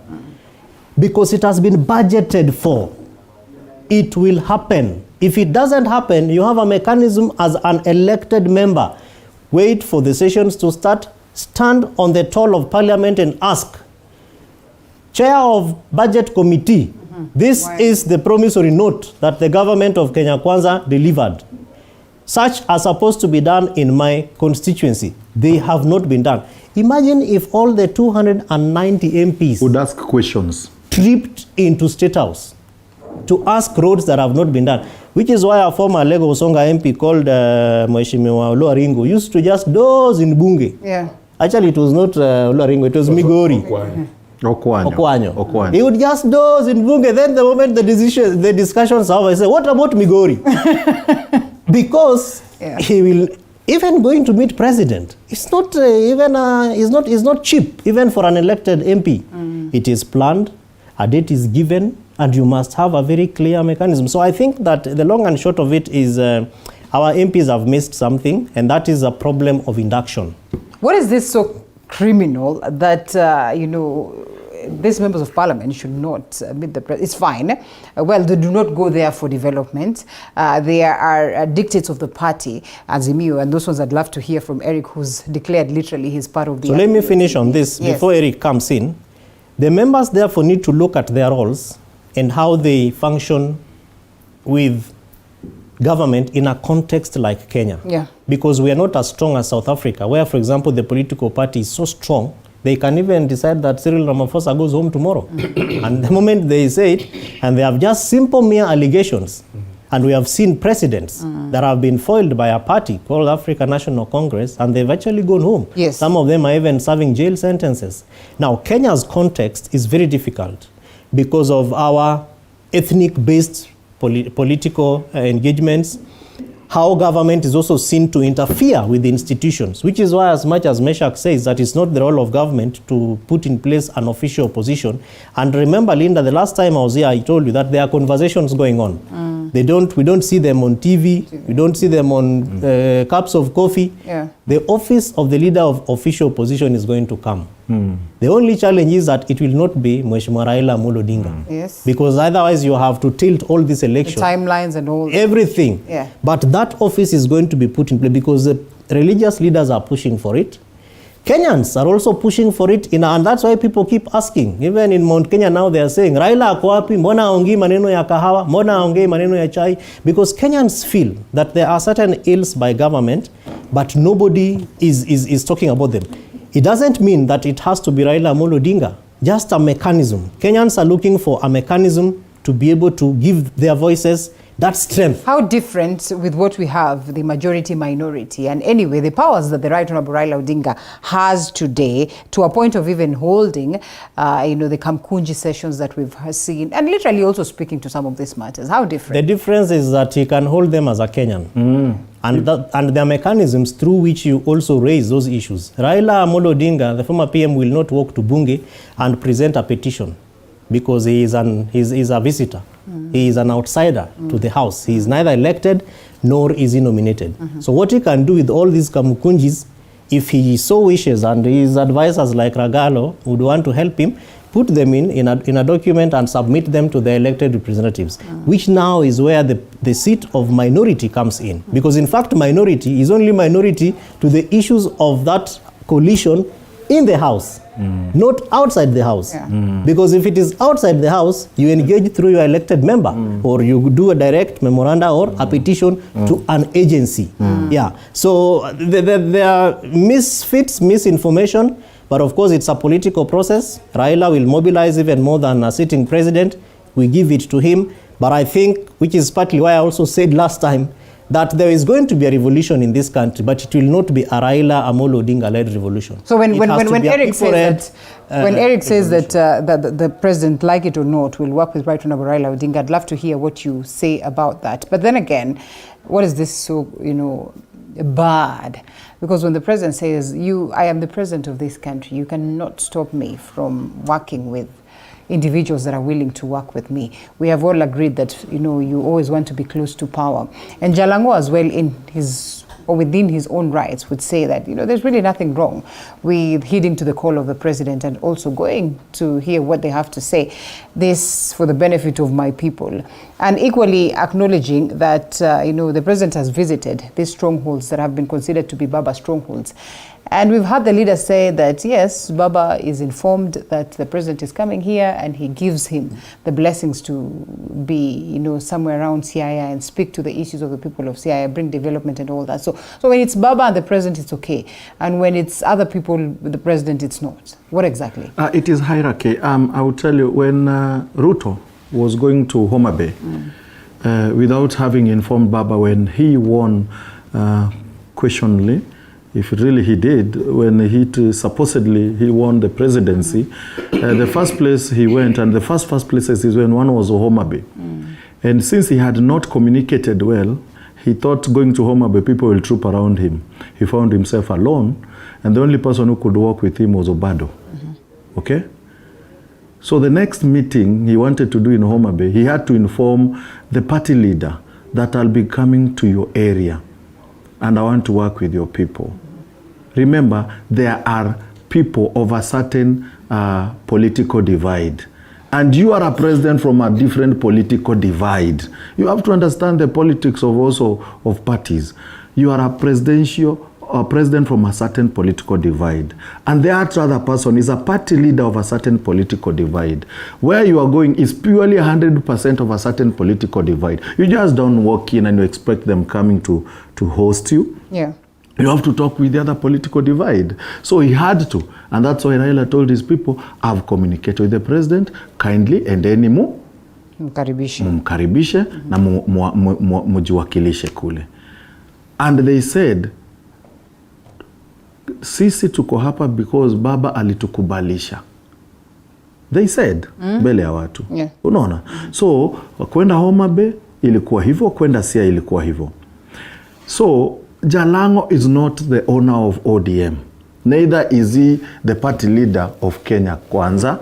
Because it has been budgeted for. It will happen. If it doesn't happen, you have a mechanism as an elected member. Wait for the sessions to start, stand on the toll of parliament and ask, Chair of Budget Committee, this is the promissory note that the government of Kenya Kwanza delivered. Such are supposed to be done in my constituency. They have not been done. Imagine if all the 290 MPs would ask questions, tripped into State House to ask roads that have not been done, which is why our former Lego Songa MP called Mheshimiwa Oluwaringo used to just doze in Bunge. Yeah. Actually, it was not Oluwaringo, it was Migori. Okwanyo. He would just doze in Bunge. Then the moment the discussions are over, he said, what about Migori? Because he will, even going to meet president, it's not is not cheap, even for an elected MP. It is planned, a date is given, and you must have a very clear mechanism. So I think that the long and short of it is our MPs have missed something, and that is a problem of induction. What is this so criminal that, these members of parliament should not meet the president? It's fine. Well, they do not go there for development. They are dictates of the party, Azimio, and those ones I'd love to hear from Eric, who's declared literally he's part of the... So let me finish on this before Eric comes in. The members therefore need to look at their roles and how they function with government in a context like Kenya. Yeah. Because we are not as strong as South Africa, where, for example, the political party is so strong, they can even decide that Cyril Ramaphosa goes home tomorrow. And the moment they say it, and they have just simple mere allegations, and we have seen precedents that have been foiled by a party called African National Congress, and they've actually gone home. Yes. Some of them are even serving jail sentences. Now, Kenya's context is very difficult because of our ethnic-based political engagements, how government is also seen to interfere with the institutions, which is why, as much as Meshach says that it's not the role of government to put in place an official opposition. And remember, Linda, the last time I was here, I told you that there are conversations going on. We don't see them on TV. We don't see them on cups of coffee. Yeah. The office of the leader of official opposition is going to come. The only challenge is that it will not be Mheshimiwa Raila Amolo Odinga. Yes. Because otherwise you have to tilt all these elections. The timelines and all. Everything. Yeah. But that office is going to be put in place because the religious leaders are pushing for it. Kenyans are also pushing for it, and that's why people keep asking. Even in Mount Kenya now, they are saying, Raila ako wapi? Mbona haongei maneno ya kahawa? Mbona haongei maneno ya chai? Because Kenyans feel that there are certain ills by government, but nobody is talking about them. It doesn't mean that it has to be Raila Amolo Odinga, just a mechanism. Kenyans are looking for a mechanism to be able to give their voices that strength. How different with what we have, the majority minority, and anyway, the powers that the Right Honorable Raila Odinga has today, to a point of even holding, the Kamkunji sessions that we've seen, and literally also speaking to some of these matters. How different? The difference is that he can hold them as a Kenyan. And there are mechanisms through which you also raise those issues. Raila Amolo Odinga, the former PM, will not walk to Bunge and present a petition because he is a visitor. He is an outsider to the House. He is neither elected nor is he nominated. So what he can do with all these Kamukunjis, if he so wishes, and his advisors like Ragalo would want to help him, put them in a document and submit them to the elected representatives, which now is where the seat of minority comes in. Because in fact, minority is only minority to the issues of that coalition in the House, not outside the House. Because if it is outside the House, you engage through your elected member, or you do a direct memoranda or a petition to an agency. Yeah. So there are misfits, misinformation, but of course it's a political process. Raila will mobilize even more than a sitting president. We give it to him. But I think, which is partly why I also said last time, that there is going to be a revolution in this country, but it will not be a Raila Amolo Odinga-led revolution. So when Eric says that the president, like it or not, will work with Right Honorable Raila Odinga, I'd love to hear what you say about that. But then again, what is this so bad? Because when the president says, I am the president of this country, you cannot stop me from working with individuals that are willing to work with me. We have all agreed that, you always want to be close to power. And Jalango as well, within his own rights, would say that, there's really nothing wrong with heeding to the call of the president and also going to hear what they have to say. This for the benefit of my people. And equally acknowledging that, the president has visited these strongholds that have been considered to be Baba strongholds. And we've had the leader say that, yes, Baba is informed that the president is coming here, and he gives him the blessings to be, somewhere around Siaya and speak to the issues of the people of Siaya, bring development and all that. So when it's Baba and the president, it's okay. And when it's other people with the president, it's not. What exactly? It is hierarchy. I will tell you, when Ruto was going to Homa Bay, without having informed Baba, when he won questionably, if really he did, when he supposedly he won the presidency, the first place he went, and the first places is when one was Homa Bay. And since he had not communicated well, he thought going to Homa Bay, people will troop around him. He found himself alone, and the only person who could walk with him was Obado. Okay? So the next meeting he wanted to do in Homa Bay, he had to inform the party leader that I'll be coming to your area and I want to work with your people. Remember, there are people of a certain political divide. And you are a president from a different political divide. You have to understand the politics of also of parties. You are a president from a certain political divide. And the other person is a party leader of a certain political divide. Where you are going is purely 100% of a certain political divide. You just don't walk in and you expect them coming to host you. Yeah. You have to talk with the other political divide. So he had to. And that's why Raila told his people, I've communicated with the president, kindly endeni mkaribishe na mujiwakilishe kule. And they said, sisi tuko hapa because baba alitukubalisha. They said, mbele ya watu. Yeah. Unaona? So, kwenda Homa Bay ilikuwa hivyo, kwenda Siaya ilikuwa hivyo. So, Jalango is not the owner of ODM. Neither is he the party leader of Kenya Kwanza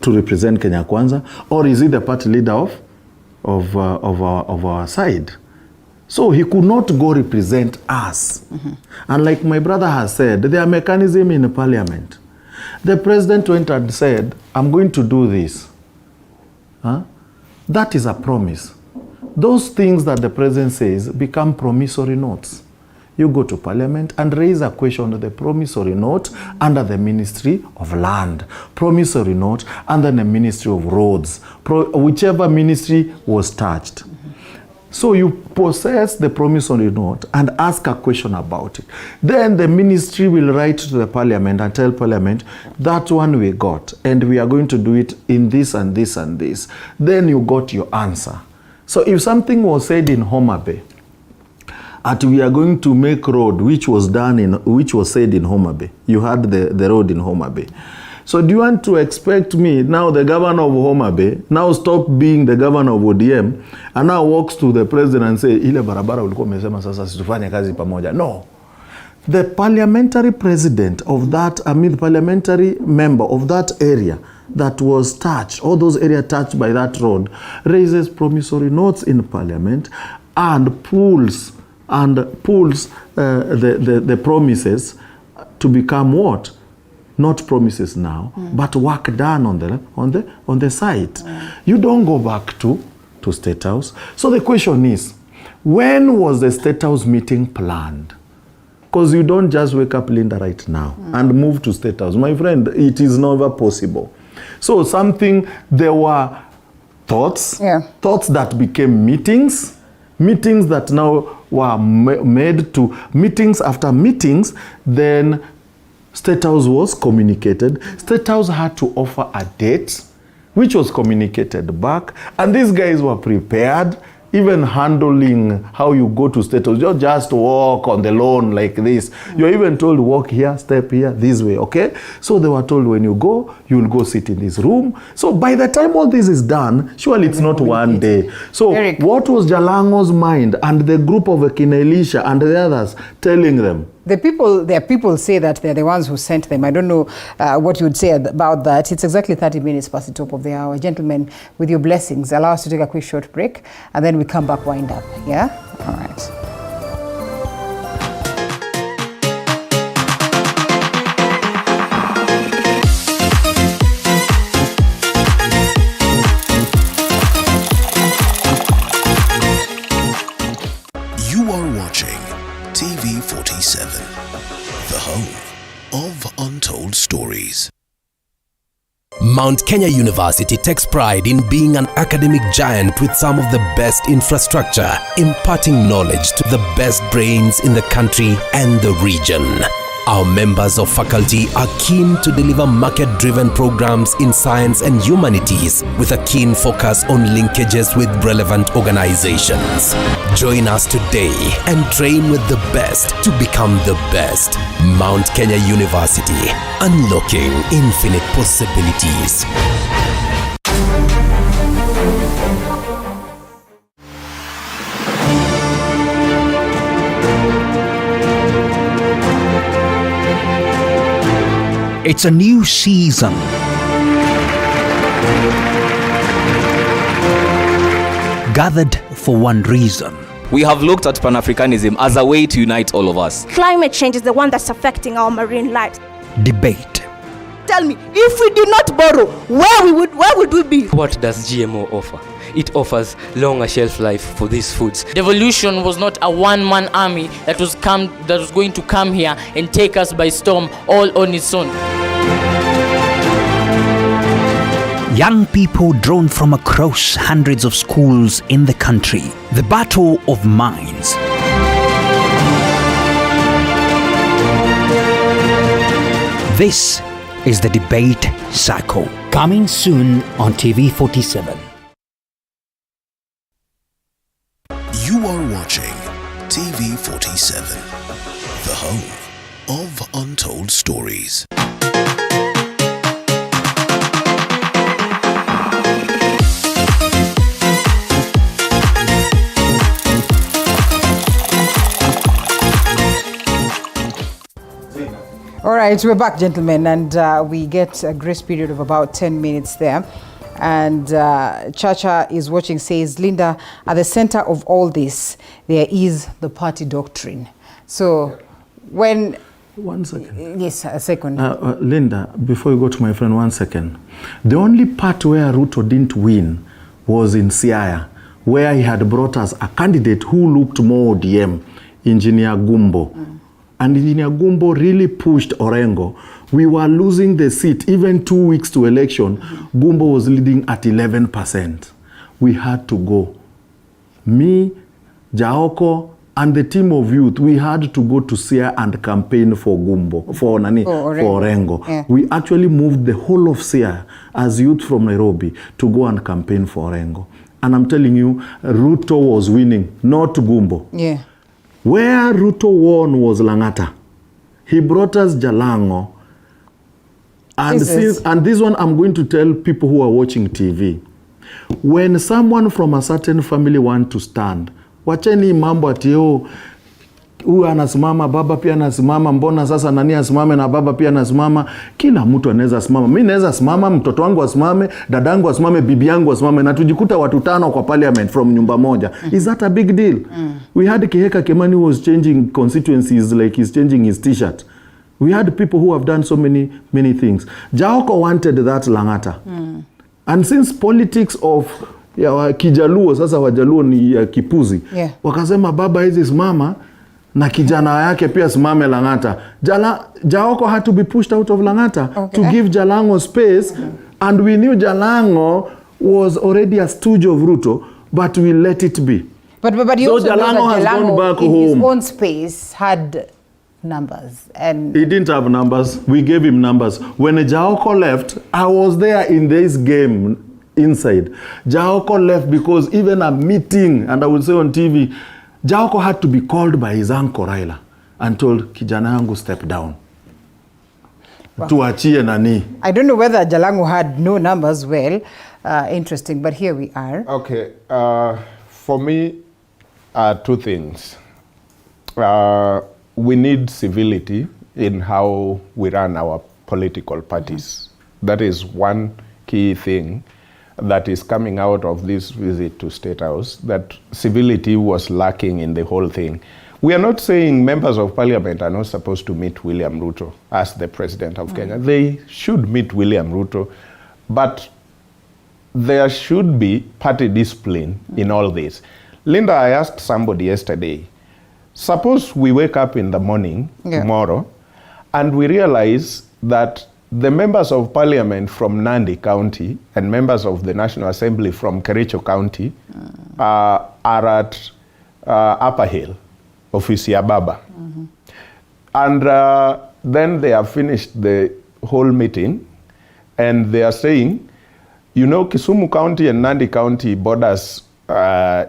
to represent Kenya Kwanza, or is he the party leader of our side. So he could not go represent us. And like my brother has said, there are mechanisms in the parliament. The president went and said, I'm going to do this. That is a promise. Those things that the president says become promissory notes. You go to parliament and raise a question on the promissory note under the Ministry of Land, promissory note under the Ministry of Roads, whichever ministry was touched. So you possess the promissory note and ask a question about it. Then the ministry will write to the parliament and tell parliament, that one we got, and we are going to do it in this and this and this. Then you got your answer. So if something was said in Homa Bay, and we are going to make road, which was said in Homa Bay. You had the road in Homa Bay. So do you want to expect me, now the governor of Homa Bay, now stop being the governor of ODM, and now walks to the president and say, ile barabara ulikuwa umesema sasa situfanye kazi pamoja. No. The parliamentary president of that, the parliamentary member of that area that was touched, all those areas touched by that road, raises promissory notes in parliament and pulls the promises to become what? Not promises now, but work done on the site. You don't go back to State House. So the question is, when was the State House meeting planned? Because you don't just wake up, Linda, right now and move to State House. My friend, it is never possible. So there were thoughts that became meetings that now were made to meetings after meetings. Then State House was communicated. State House had to offer a date, which was communicated back. And these guys were prepared, even handling how you go to State House. You just walk on the lawn like this. You're even told, walk here, step here, this way, okay? So they were told, when you go, you'll go sit in this room. So by the time all this is done, surely it's not one day. So Eric, what was Jalango's mind and the group of Ekina Elisha and the others telling them? Their people say that they're the ones who sent them. I don't know what you would say about that. It's exactly 30 minutes past the top of the hour. Gentlemen, with your blessings, allow us to take a quick short break, and then we come back, wind up. Yeah? All right. You are watching TV 47, the home of untold stories. Mount Kenya University takes pride in being an academic giant with some of the best infrastructure, imparting knowledge to the best brains in the country and the region. Our members of faculty are keen to deliver market-driven programs in science and humanities with a keen focus on linkages with relevant organizations. Join us today and train with the best to become the best. Mount Kenya University, unlocking infinite possibilities. It's a new season. Gathered for one reason. We have looked at Pan-Africanism as a way to unite all of us. Climate change is the one that's affecting our marine lives. Debate. Tell me, if we did not borrow, where would we be? What does GMO offer? It offers longer shelf life for these foods. Devolution was not a one-man army that was going to come here and take us by storm all on its own. Young people drawn from across hundreds of schools in the country. The battle of minds. This is the debate cycle. Coming soon on TV47. You are watching TV47, the home of untold stories. All right, we're back, gentlemen, and we get a grace period of about 10 minutes there. And Chacha is watching, says, Linda, at the center of all this, there is the party doctrine. So when... One second. Yes, a second. Linda, before you go to my friend, 1 second. The only part where Ruto didn't win was in Siaya, where he had brought us a candidate who looked more ODM, Engineer Gumbo. And Engineer Gumbo really pushed Orengo. We were losing the seat. Even 2 weeks to election, Gumbo was leading at 11%. We had to go. Me, Jaoko, and the team of youth, we had to go to Sia and campaign for Gumbo, for Orengo. Yeah. We actually moved the whole of Sia as youth from Nairobi to go and campaign for Orengo. And I'm telling you, Ruto was winning, not Gumbo. Yeah. Where Ruto won was Langata. He brought us Jalango. And this one I'm going to tell people who are watching TV. When someone from a certain family want to stand, wacheni mambo ati huyu anasimama, baba pia anasimama, mbona sasa nani asimame na baba pia anasimama? Kila mtu anaweza simama. Mimi naweza simama, mtoto wangu asimame, dadangu asimame, bibi yangu asimame, na tujikuta watu 5 kwa parliament from nyumba moja. Is that a big deal? We had Kiheka Kimani who was changing constituencies like he's changing his t-shirt. We had people who have done so many things. Jaoko wanted that Langata. And since politics of Kijaluo, sasa Wajaluo ni Kipuzi. Yeah. Wakasema baba hizi simama, na kijana yake pia simame Langata. Jaoko had to be pushed out of Langata to give Jalango space, and we knew Jalango was already a stooge of Ruto, but we let it be. But you so also Jalango know that has gone back in home. his own space had numbers, and he didn't have numbers. We gave him numbers. When Jaoko left, I was there in this game inside. Jaoko left because even a meeting, and I will say on TV, Jaoko had to be called by his uncle Raila and told, kijana yangu step down. Tuachie nani. I don't know whether Jalango had no numbers. Well, interesting, but here we are. Okay, for me, 2 things. We need civility in how we run our political parties. That is one key thing that is coming out of this visit to State House, that civility was lacking in the whole thing. We are not saying members of parliament are not supposed to meet William Ruto as the president of Kenya. They should meet William Ruto, but there should be party discipline in all this. Linda, I asked somebody yesterday, suppose we wake up in the morning tomorrow and we realize that the members of parliament from Nandi County and members of the National Assembly from Kericho County are at Upper Hill, Ofisi Ababa. And then they have finished the whole meeting and they are saying, you know, Kisumu County and Nandi County borders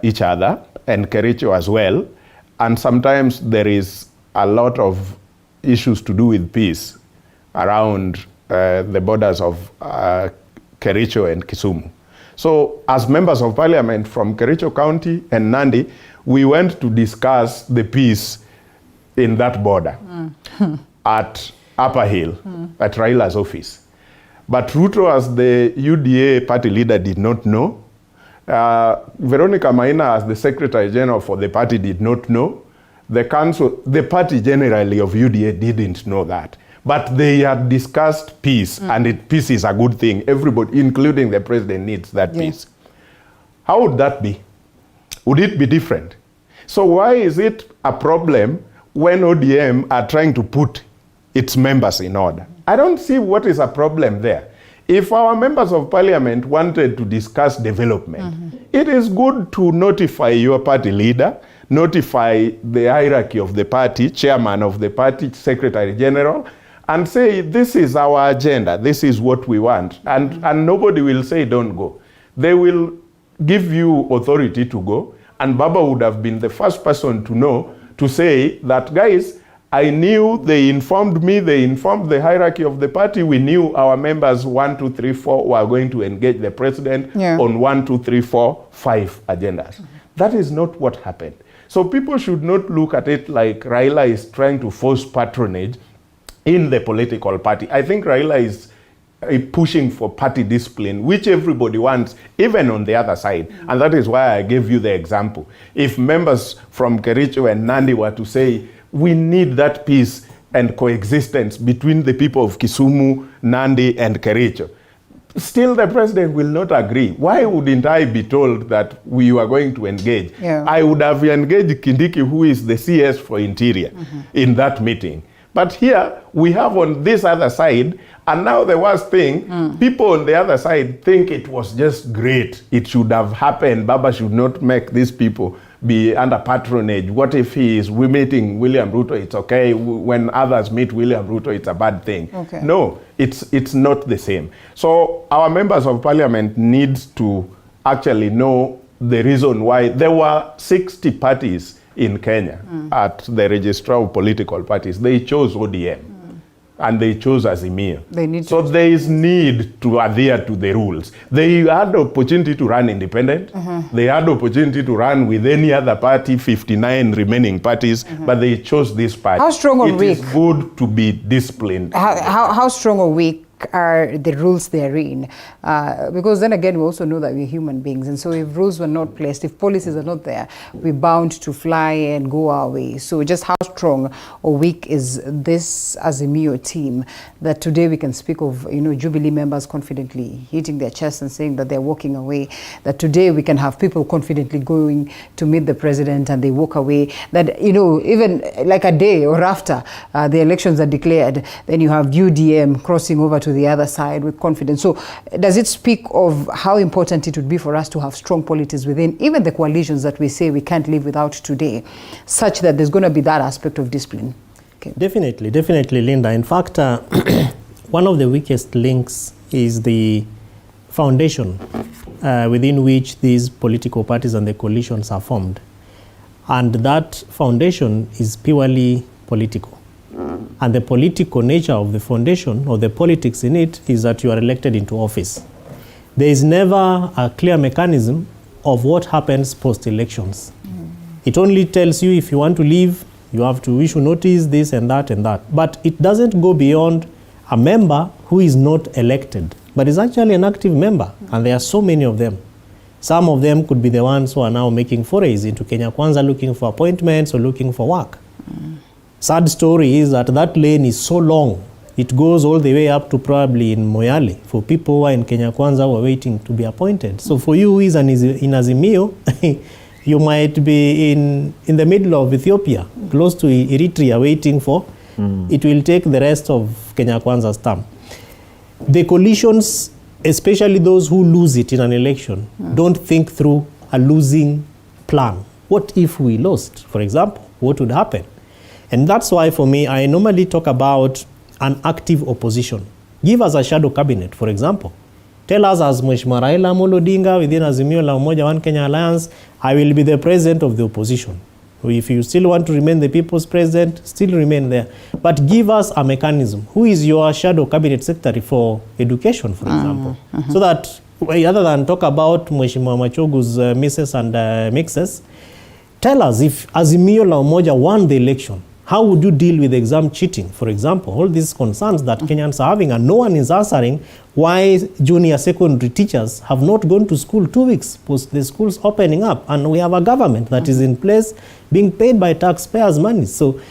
each other, and Kericho as well. And sometimes there is a lot of issues to do with peace around the borders of Kericho and Kisumu. So as members of parliament from Kericho County and Nandi, we went to discuss the peace in that border at Upper Hill at Raila's office. But Ruto, as the UDA party leader, did not know. Veronica Maina, as the Secretary General for the party, did not know. The council, the party generally of UDA didn't know that. But they had discussed peace, and peace is a good thing. Everybody, including the president, needs that peace. How would that be? Would it be different? So why is it a problem when ODM are trying to put its members in order? I don't see what is a problem there. If our members of parliament wanted to discuss development, it is good to notify your party leader, notify the hierarchy of the party, chairman of the party, secretary general, and say, this is our agenda, this is what we want. And nobody will say, don't go. They will give you authority to go. And Baba would have been the first person to know, to say that, guys, I knew, they informed me, they informed the hierarchy of the party. We knew our members 1, 2, 3, 4 were going to engage the president on 1, 2, 3, 4, 5 agendas. That is not what happened. So people should not look at it like Raila is trying to force patronage in the political party. I think Raila is pushing for party discipline, which everybody wants, even on the other side. And that is why I gave you the example. If members from Kericho and Nandi were to say, we need that peace and coexistence between the people of Kisumu, Nandi, and Kericho, still the president will not agree. Why wouldn't I be told that we are going to engage? I would have engaged Kindiki, who is the CS for Interior, in that meeting. But here, we have on this other side, and now the worst thing, people on the other side think it was just great. It should have happened. Baba should not make these people be under patronage. What if we're meeting William Ruto, it's okay. When others meet William Ruto, it's a bad thing. No, it's not the same. So our members of parliament need to actually know the reason why there were 60 parties in Kenya at the registrar of political parties. They chose ODM. And they chose Azimio. So there is need to adhere to the rules. They had the opportunity to run independent. They had the opportunity to run with any other party, 59 remaining parties, but they chose this party. How strong or weak? It is good to be disciplined. How strong or weak are the rules therein? Because then again, we also know that we're human beings. And so if rules were not placed, if policies are not there, we're bound to fly and go our way. So just how strong or weak is this Azimio team that today we can speak of, Jubilee members confidently hitting their chests and saying that they're walking away, that today we can have people confidently going to meet the president and they walk away, that, even like a day or after the elections are declared, then you have UDM crossing over to the other side with confidence. So does it speak of how important it would be for us to have strong policies within even the coalitions that we say we can't live without today, such that there's going to be that aspect of discipline? Definitely, Linda. In fact, one of the weakest links is the foundation within which these political parties and the coalitions are formed. And that foundation is purely political. And the political nature of the foundation, or the politics in it, is that you are elected into office. There is never a clear mechanism of what happens post-elections. It only tells you if you want to leave, you have to issue notice, this and that and that. But it doesn't go beyond a member who is not elected, but is actually an active member. And there are so many of them. Some of them could be the ones who are now making forays into Kenya Kwanza, looking for appointments or looking for work. Sad story is that that lane is so long. It goes all the way up to probably in Moyale for people who are in Kenya Kwanza who are waiting to be appointed. So for you who is in Azimio, you might be in the middle of Ethiopia, close to Eritrea, waiting for, it will take the rest of Kenya Kwanza's term. The coalitions, especially those who lose it in an election, don't think through a losing plan. What if we lost, for example? What would happen? And that's why, for me, I normally talk about an active opposition. Give us a shadow cabinet, for example. Tell us, as Mheshimiwa Raila Amolo Odinga within Azimio la Umoja One Kenya Alliance, I will be the president of the opposition. If you still want to remain the people's president, still remain there. But give us a mechanism. Who is your shadow cabinet secretary for education, for example? So that, other than talk about Mheshimiwa Machogu's misses and mixes, tell us if Azimio la Umoja won the election, How would you deal with exam cheating, for example? All these concerns that Kenyans are having, and no one is answering why junior secondary teachers have not gone to school 2 weeks post the schools opening up, and we have a government that is in place being paid by taxpayers' money. So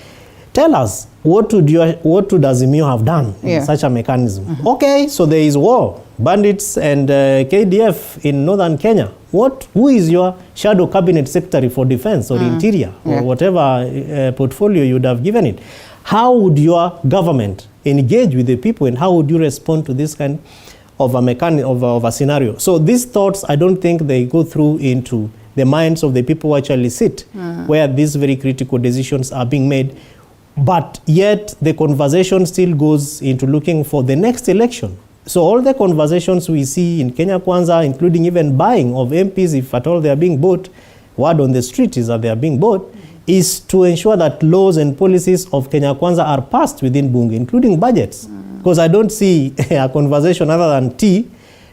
tell us, what would Azimio have done in such a mechanism? Okay, so there is war, bandits and KDF in northern Kenya. Who is your shadow cabinet secretary for defense or interior or whatever portfolio you would have given it? How would your government engage with the people, and how would you respond to this kind of a scenario? So these thoughts, I don't think they go through into the minds of the people who actually sit where these very critical decisions are being made. But yet the conversation still goes into looking for the next election. So all the conversations we see in Kenya Kwanza, including even buying of MPs, if at all they are being bought, word on the street is that they are being bought, is to ensure that laws and policies of Kenya Kwanza are passed within Bunge, including budgets. Because I don't see a conversation other than tea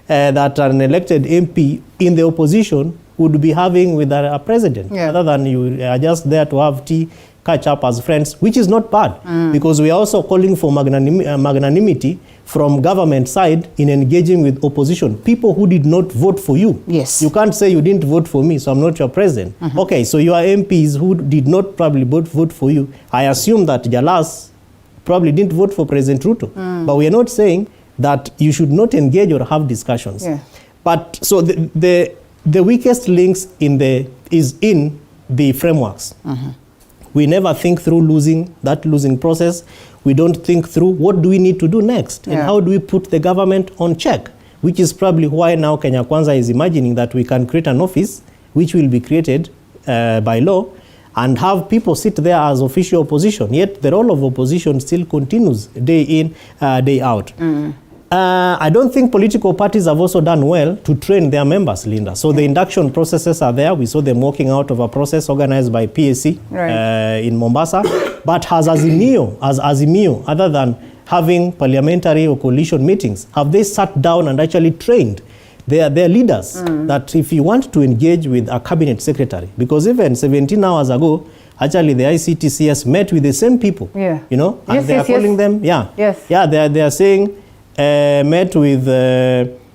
that an elected MP in the opposition would be having with a president, other than you are just there to have tea, catch up as friends, which is not bad, because we are also calling for magnanimity from government side in engaging with opposition, people who did not vote for you. Yes. You can't say you didn't vote for me, so I'm not your president. Okay, so your MPs who did not probably vote for you, I assume that Jalas probably didn't vote for President Ruto. But we are not saying that you should not engage or have discussions. But so the weakest links is in the frameworks. We never think through losing process. We don't think through what do we need to do next and how do we put the government on check, which is probably why now Kenya Kwanza is imagining that we can create an office which will be created by law and have people sit there as official opposition. Yet the role of opposition still continues day in, day out. I don't think political parties have also done well to train their members, Linda. So the induction processes are there. We saw them walking out of a process organized by PAC in Mombasa. But as Azimio, other than having parliamentary or coalition meetings, have they sat down and actually trained their leaders that if you want to engage with a cabinet secretary, because even 17 hours ago, actually the ICTCS met with the same people, you know, and they are calling them, they are saying, met with,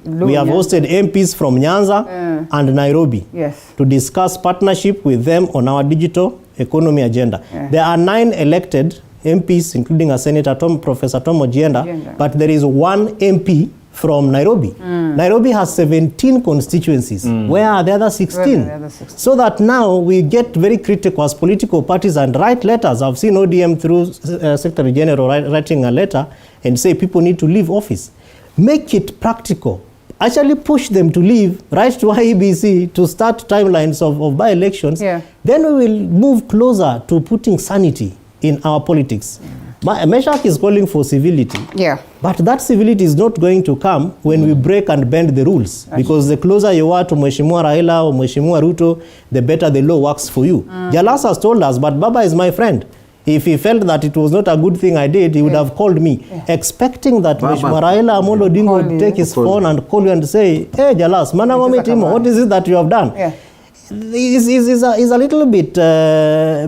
we have hosted MPs from Nyanza and Nairobi to discuss partnership with them on our digital economy agenda. There are 9 elected MPs, including a Senator Professor Tom Ojienda, but there is 1 MP from Nairobi. Nairobi has 17 constituencies. Where are the other 16? So that now we get very critical as political parties and write letters. I've seen ODM through Secretary General writing a letter and say people need to leave office. Make it practical. Actually push them to leave, write to IEBC to start timelines of by-elections. Then we will move closer to putting sanity in our politics. Meshach is calling for civility. But that civility is not going to come when we break and bend the rules. Because the closer you are to Mheshimiwa Raila or Mheshimiwa Ruto, the better the law works for you. Jalas has told us, but Baba is my friend. If he felt that it was not a good thing I did, he would have called me, expecting that Mheshimiwa Raila Amolo Odinga would take his phone and call you and say, hey Jalas, what is it that you have done? Is a little bit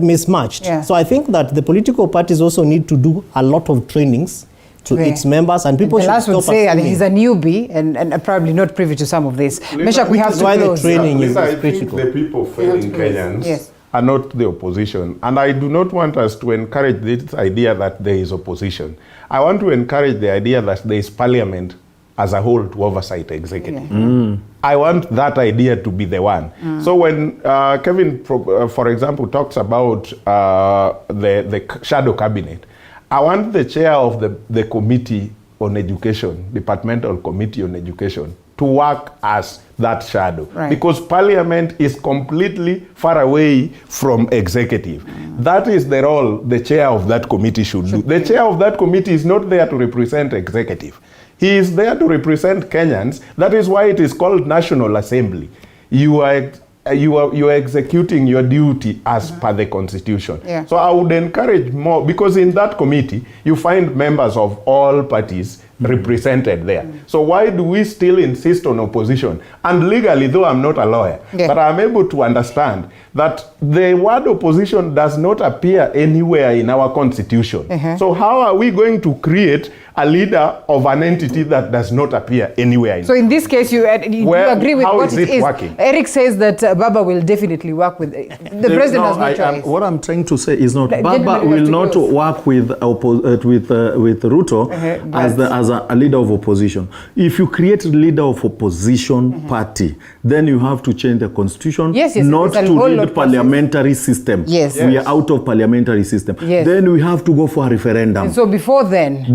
mismatched. So I think that the political parties also need to do a lot of trainings to its members, and people should stop say, I mean, he's a newbie and probably not privy to some of this. Meshach, we have to close. The training is I critical. think the people failing Kenyans are not the opposition. And I do not want us to encourage this idea that there is opposition. I want to encourage the idea that there is parliament as a whole to oversight executive. I want that idea to be the one. So when Kevin, for example, talks about the shadow cabinet, I want the chair of the committee on education, departmental committee on education, to work as that shadow. Because parliament is completely far away from executive. That is the role the chair of that committee should do. The chair of that committee is not there to represent executive. He is there to represent Kenyans. That is why it is called National Assembly. You are executing your duty as per the Constitution. So I would encourage more, because in that committee, you find members of all parties represented there. So why do we still insist on opposition? And legally, though I'm not a lawyer, but I'm able to understand that the word opposition does not appear anywhere in our constitution. So how are we going to create a leader of an entity that does not appear anywhere? So in this case, you agree with what it is. Working? Eric says that Baba will definitely work with the president has no choice. What I'm trying to say is not Baba will not work with Ruto as a leader of opposition. If you create a leader of opposition party, then you have to change the constitution, not to lead parliamentary system. We are out of parliamentary system. Then we have to go for a referendum. And so before then,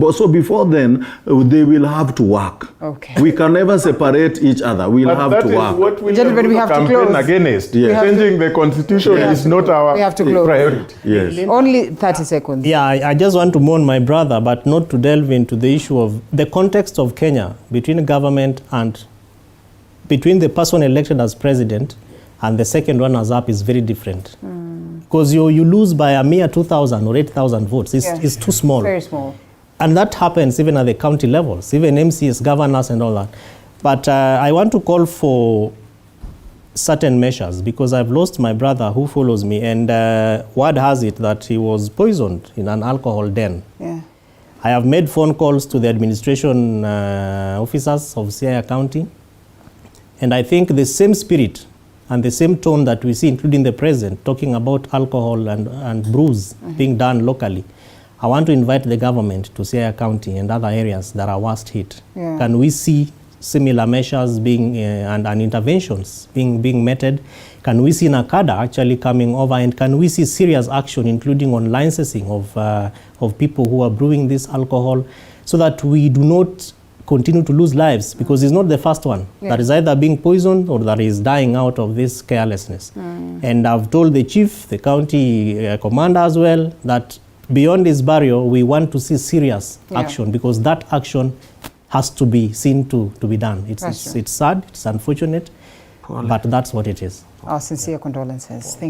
they will have to work. We can never separate each other. We'll have to work. That is what we have to campaign against. Changing the constitution is not our priority. Only 30 seconds. Yeah, I just want to mourn my brother, but not to delve into the issue of the context of Kenya between government and between the person elected as president and the second runners up is very different. Because you lose by a mere 2,000 or 8,000 votes. It's too small. Very small. And that happens even at the county levels, even MCs, governors and all that. But I want to call for certain measures because I've lost my brother who follows me, and word has it that he was poisoned in an alcohol den. I have made phone calls to the administration officers of Siaya County, and I think the same spirit and the same tone that we see, including the president, talking about alcohol and brews being done locally. I want to invite the government to Siaya County and other areas that are worst hit. Can we see similar measures being and interventions being meted? Can we see NACADA actually coming over, and can we see serious action, including on licensing of people who are brewing this alcohol, so that we do not continue to lose lives, because it's not the first one that is either being poisoned or that is dying out of this carelessness. And I've told the chief, the county commander as well, that beyond this barrier, we want to see serious action, because that action has to be seen to be done. It's sad, it's unfortunate, but that's what it is. Our sincere condolences. Thank you.